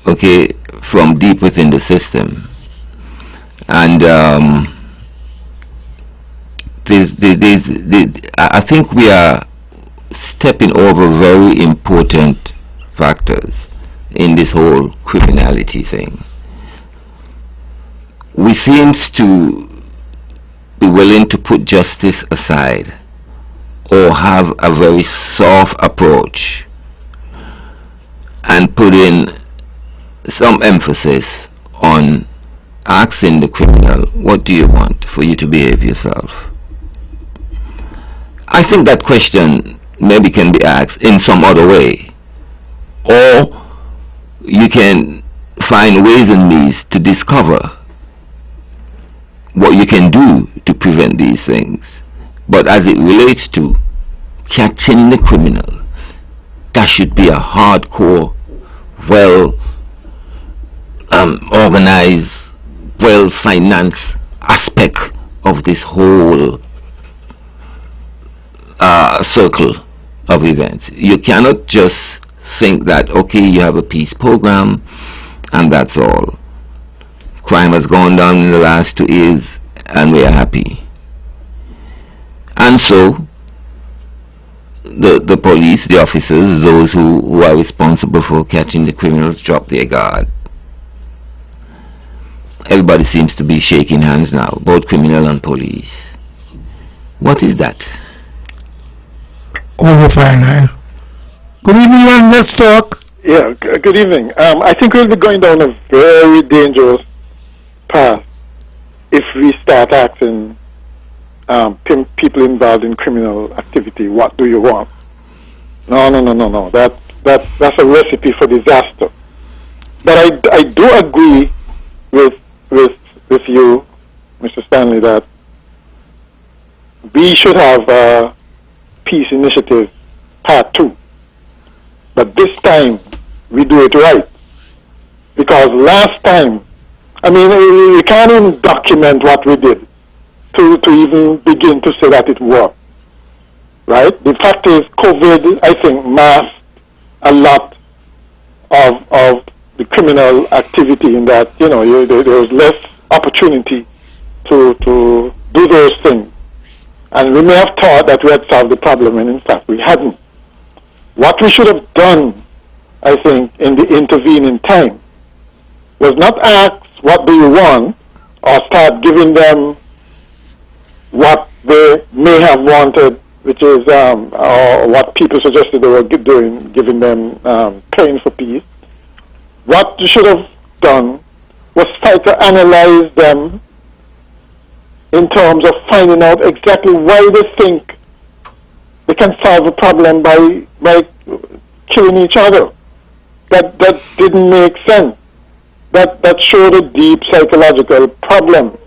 okay, from deep within the system, and I think we are stepping over very important factors in this whole criminality thing. We seem to be willing to put justice aside or have a very soft approach and put in some emphasis on asking the criminal, what do you want for you to behave yourself? I think that question maybe can be asked in some other way, or you can find ways and means to discover what you can do to prevent these things. But as it relates to catching the criminal, that should be a hardcore, well organized, well financed aspect of this whole circle of events. You cannot just think that, okay, you have a peace program and that's all. Crime has gone down in the last 2 years and we are happy. And so the police, the officers, those who are responsible for catching the criminals, drop their guard. Everybody seems to be shaking hands now, both criminal and police. What is that? Over fire now. Good evening, and let's talk. Yeah, good evening. I think we'll be going down a very dangerous path if we start asking people involved in criminal activity, what do you want? No. That's a recipe for disaster. But I do agree with you, Mr. Stanley, that we should have a peace initiative part 2. But this time we do it right. Because last time I mean, we can't even document what we did to even begin to say that it worked, right? The fact is, COVID, I think, masked a lot of the criminal activity in that, there was less opportunity to do those things. And we may have thought that we had solved the problem, and in fact, we hadn't. What we should have done, I think, in the intervening time was not ask, what do you want, or start giving them what they may have wanted, which is, or what people suggested they were doing, giving them praying for peace. What you should have done was try to analyze them in terms of finding out exactly why they think they can solve a problem by killing each other. That didn't make sense. That showed a deep psychological problem,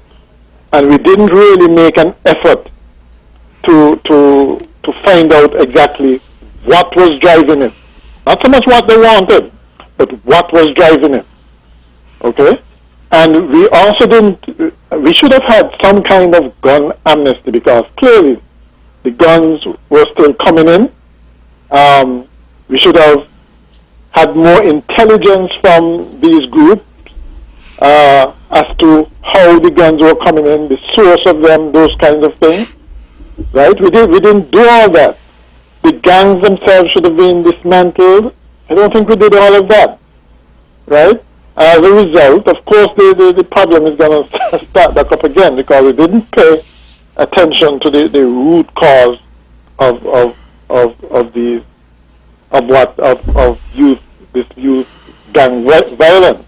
and we didn't really make an effort to find out exactly what was driving it. Not so much what they wanted, but what was driving it. Okay? And we also we should have had some kind of gun amnesty, because clearly the guns were still coming in. We should have had more intelligence from these groups as to how the guns were coming in, the source of them, those kinds of things. Right? We didn't do all that. The gangs themselves should have been dismantled. I don't think we did all of that. Right? As a result, of course, the problem is going to start back up again, because we didn't pay attention to the root cause of youth gang violence.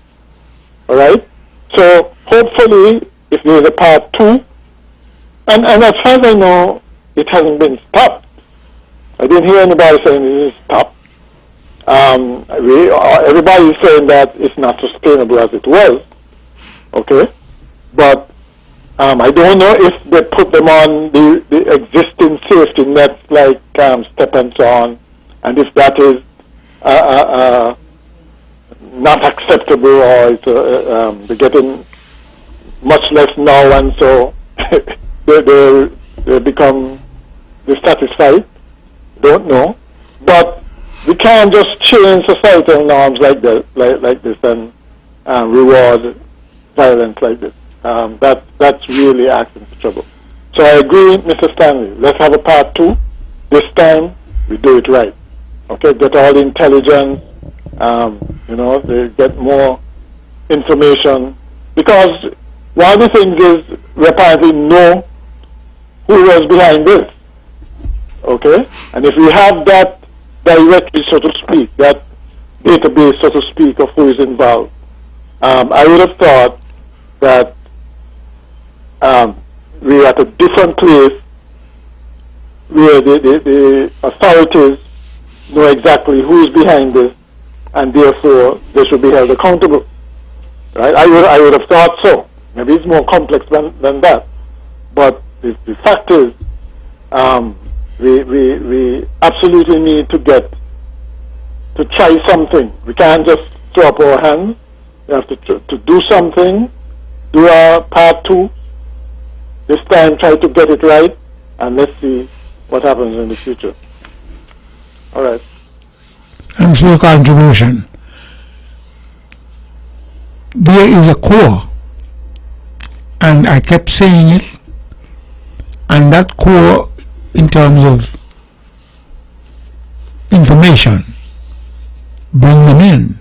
All right. So hopefully, if there is a part 2, and as far as I know, it hasn't been stopped. I didn't hear anybody saying it is stopped. Everybody is saying that it's not sustainable as it was. Okay, but I don't know if they put them on the existing safety nets like STEP and so on, and if that is not acceptable, or it's, they're getting much less now, and so they become dissatisfied. Don't know, but we can't just change societal norms like this and reward violence like this. That's really asking for trouble. So I agree, Mr. Stanley. Let's have a part 2. This time we do it right. Okay, get all the intelligence. They get more information, because one of the things is we apparently know who was behind this. Okay, and if we have that directory, so to speak, that database, so to speak, of who is involved, I would have thought that we're at a different place where the authorities know exactly who is behind this, and therefore they should be held accountable. Right? I would have thought so. Maybe it's more complex than that. But the fact is, we absolutely need to try something. We can't just throw up our hands. We have to do something, do our part 2. This time try to get it right, and let's see what happens in the future. All right. Thanks for your contribution. There is a core, and I kept saying it, and that core in terms of information, bring them in,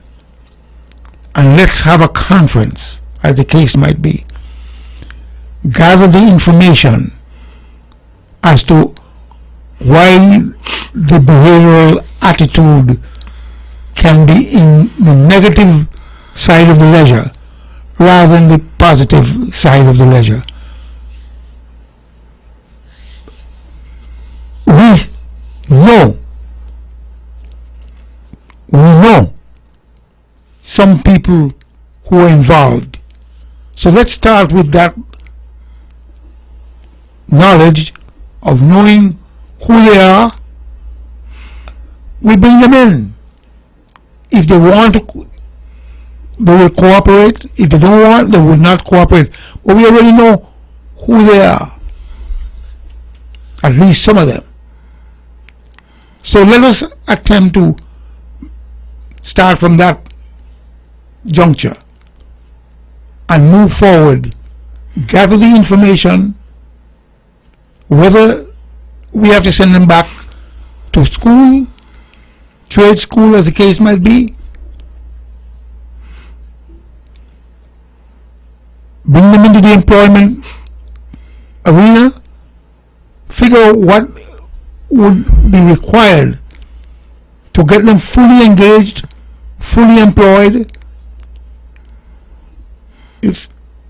and let's have a conference, as the case might be. Gather the information as to why the behavioral attitude can be in the negative side of the ledger rather than the positive side of the ledger. We know some people who are involved. So let's start with that knowledge of knowing who they are. We bring them in. If they want to they will cooperate. If they don't want, they will not cooperate. But we already know who they are. At least some of them. So let us attempt to start from that juncture and move forward, gather the information, whether we have to send them back to school, trade school as the case might be, bring them into the employment arena, figure out what would be required to get them fully engaged, fully employed,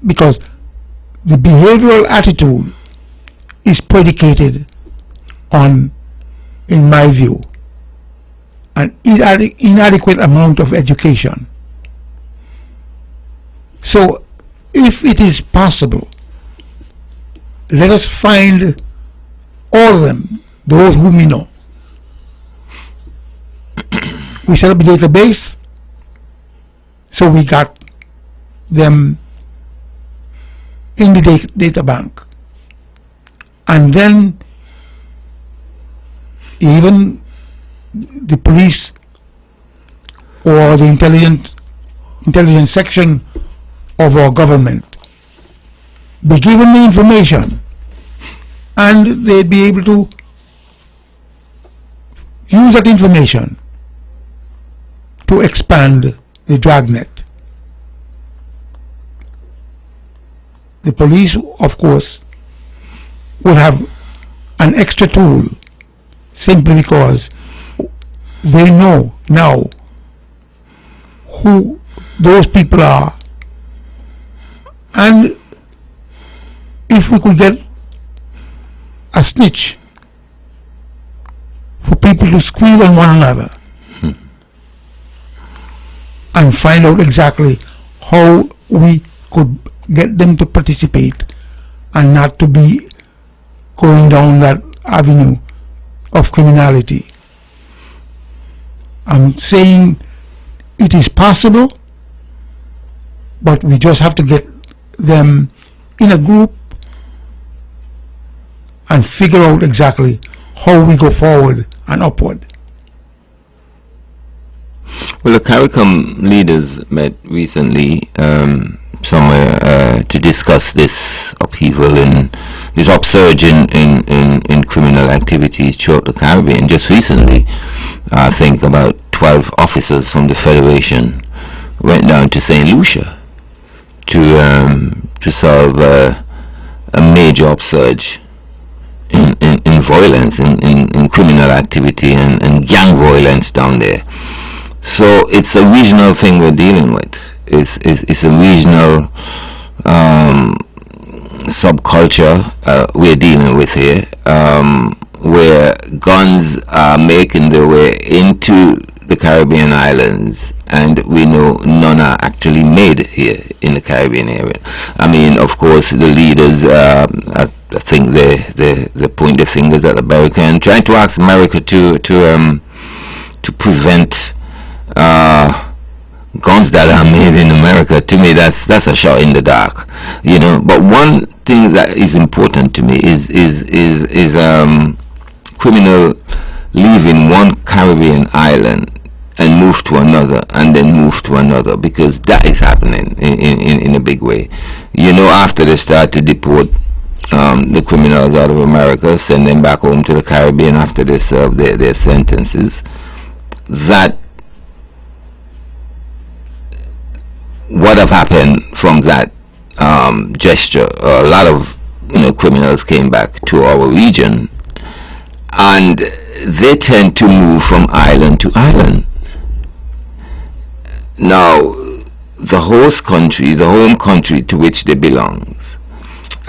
because the behavioral attitude is predicated on, in my view, an inadequate amount of education. So if it is possible, let us find all of them, those whom we know. We set up a database, so we got them in the data bank. And then even the police or the intelligence section of our government be given the information, and they'd be able to use that information to expand the dragnet. The police, of course, will have an extra tool simply because they know now who those people are. And if we could get a snitch for people to squeal on one another and find out exactly how we could get them to participate and not to be going down that avenue of criminality. I'm saying it is possible, but we just have to get them in a group and figure out exactly how we go forward and upward. Well, the CARICOM leaders met recently somewhere to discuss this upheaval and this upsurge in criminal activities throughout the Caribbean. Just recently, I think about 12 officers from the Federation went down to St. Lucia to solve a major upsurge in violence, in criminal activity and gang violence down there. So it's a regional thing we're dealing with. It's a regional subculture we're dealing with here, where guns are making their way into the Caribbean islands, and we know none are actually made here in the Caribbean area. I mean, of course, the leaders, I think they point their fingers at America and trying to ask America to prevent guns that are made in America. To me, that's a shot in the dark, you know. But one thing that is important to me is criminal leaving one Caribbean island and move to another, and then move to another, because that is happening in a big way. You know, after they start to deport the criminals out of America, send them back home to the Caribbean after they serve their sentences, that what have happened from that gesture, a lot of criminals came back to our region, and they tend to move from island to island. Now, the host country, the home country to which they belong,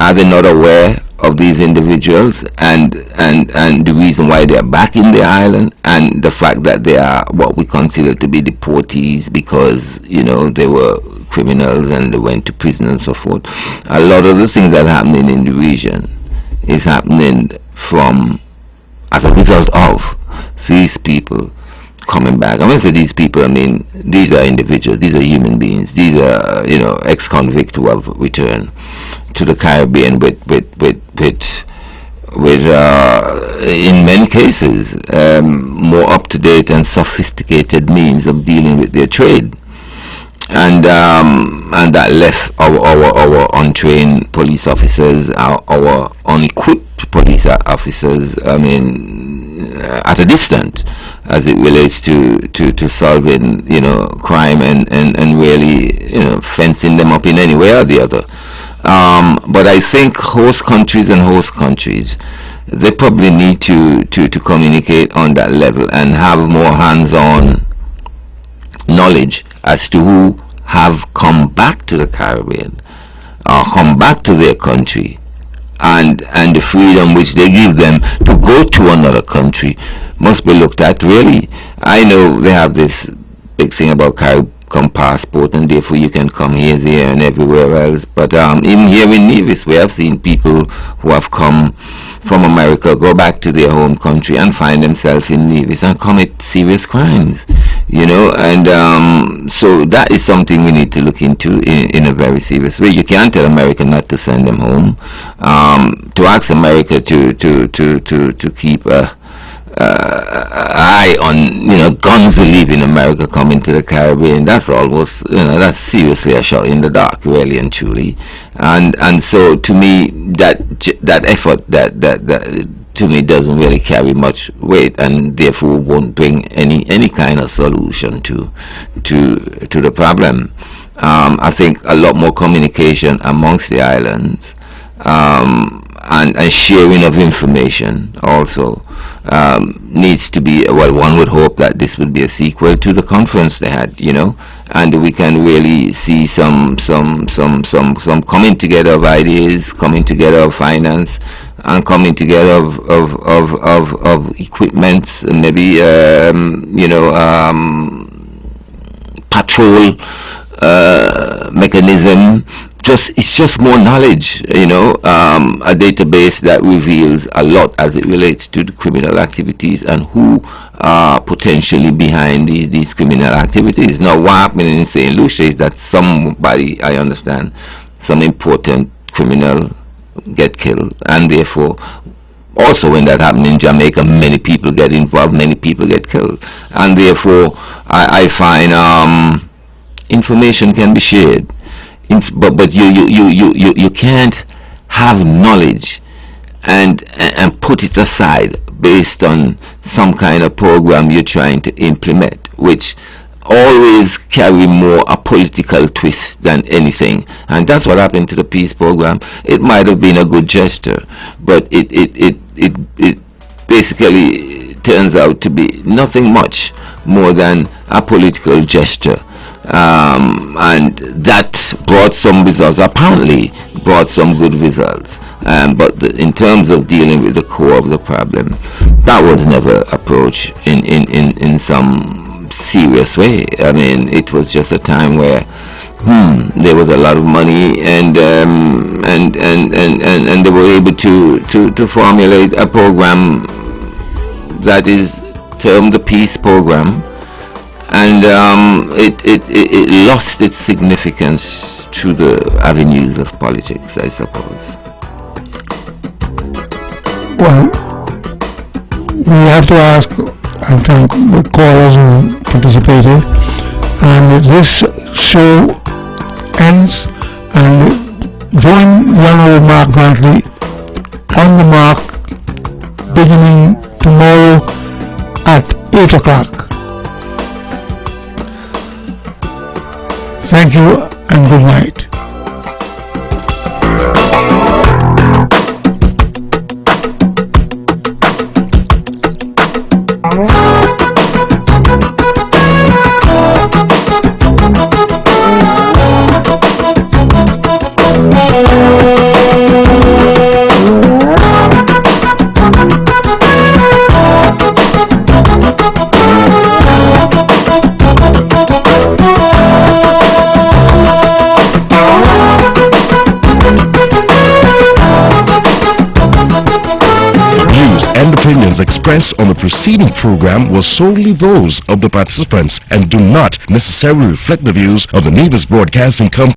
are they not aware of these individuals and the reason why they are back in the island, and the fact that they are what we consider to be deportees because they were criminals and they went to prison and so forth? A lot of the things that are happening in the region is happening as a result of these people coming back. I mean, so these people, I mean, these are individuals, these are human beings, these are, ex-convicts who have returned to the Caribbean with in many cases, more up-to-date and sophisticated means of dealing with their trade. And that left our untrained police officers, our unequipped police officers, I mean, at a distance as it relates to solving, crime and really, fencing them up in any way or the other. But I think host countries, they probably need to communicate on that level and have more hands-on knowledge as to who have come back to the Caribbean or come back to their country, and the freedom which they give them to go to another country must be looked at. Really, I know they have this big thing about Caribbean passport, and therefore you can come here, there, and everywhere else. But even here in Nevis, we have seen people who have come from America go back to their home country and find themselves in Nevis and commit serious crimes, and so that is something we need to look into in a very serious way. You can't tell America not to send them home. To ask America to keep a eye on guns leaving America coming to the Caribbean, that's almost that's seriously a shot in the dark, really and truly. And so to me that effort that to me doesn't really carry much weight, and therefore won't bring any kind of solution to the problem. I think a lot more communication amongst the islands, and sharing of information also needs to be. Well, one would hope that this would be a sequel to the conference they had, and we can really see some coming together of ideas, coming together of finance, and coming together of equipments, and maybe patrol mechanism. It's just more knowledge, a database that reveals a lot as it relates to the criminal activities and who are potentially behind these criminal activities. Now, what happened in St. Lucia is that somebody, I understand, some important criminal get killed, and therefore also when that happened in Jamaica, many people get involved, many people get killed, and therefore I find information can be shared. But you can't have knowledge and put it aside based on some kind of program you're trying to implement, which always carry more a political twist than anything. And that's what happened to the peace program. It might have been a good gesture, but it basically turns out to be nothing much more than a political gesture. And that brought some results, apparently brought some good results, but in terms of dealing with the core of the problem, that was never approached in some serious way. I mean, it was just a time where there was a lot of money, and they were able to formulate a program that is termed the peace program. And it lost its significance through the avenues of politics, I suppose. Well, we have to ask and thank the callers who participated. And this show ends, and join the Honorable Mark Brantley on the mark beginning tomorrow at 8 o'clock. Thank you and good night. expressed on the preceding program were solely those of the participants and do not necessarily reflect the views of the Nevis Broadcasting Company.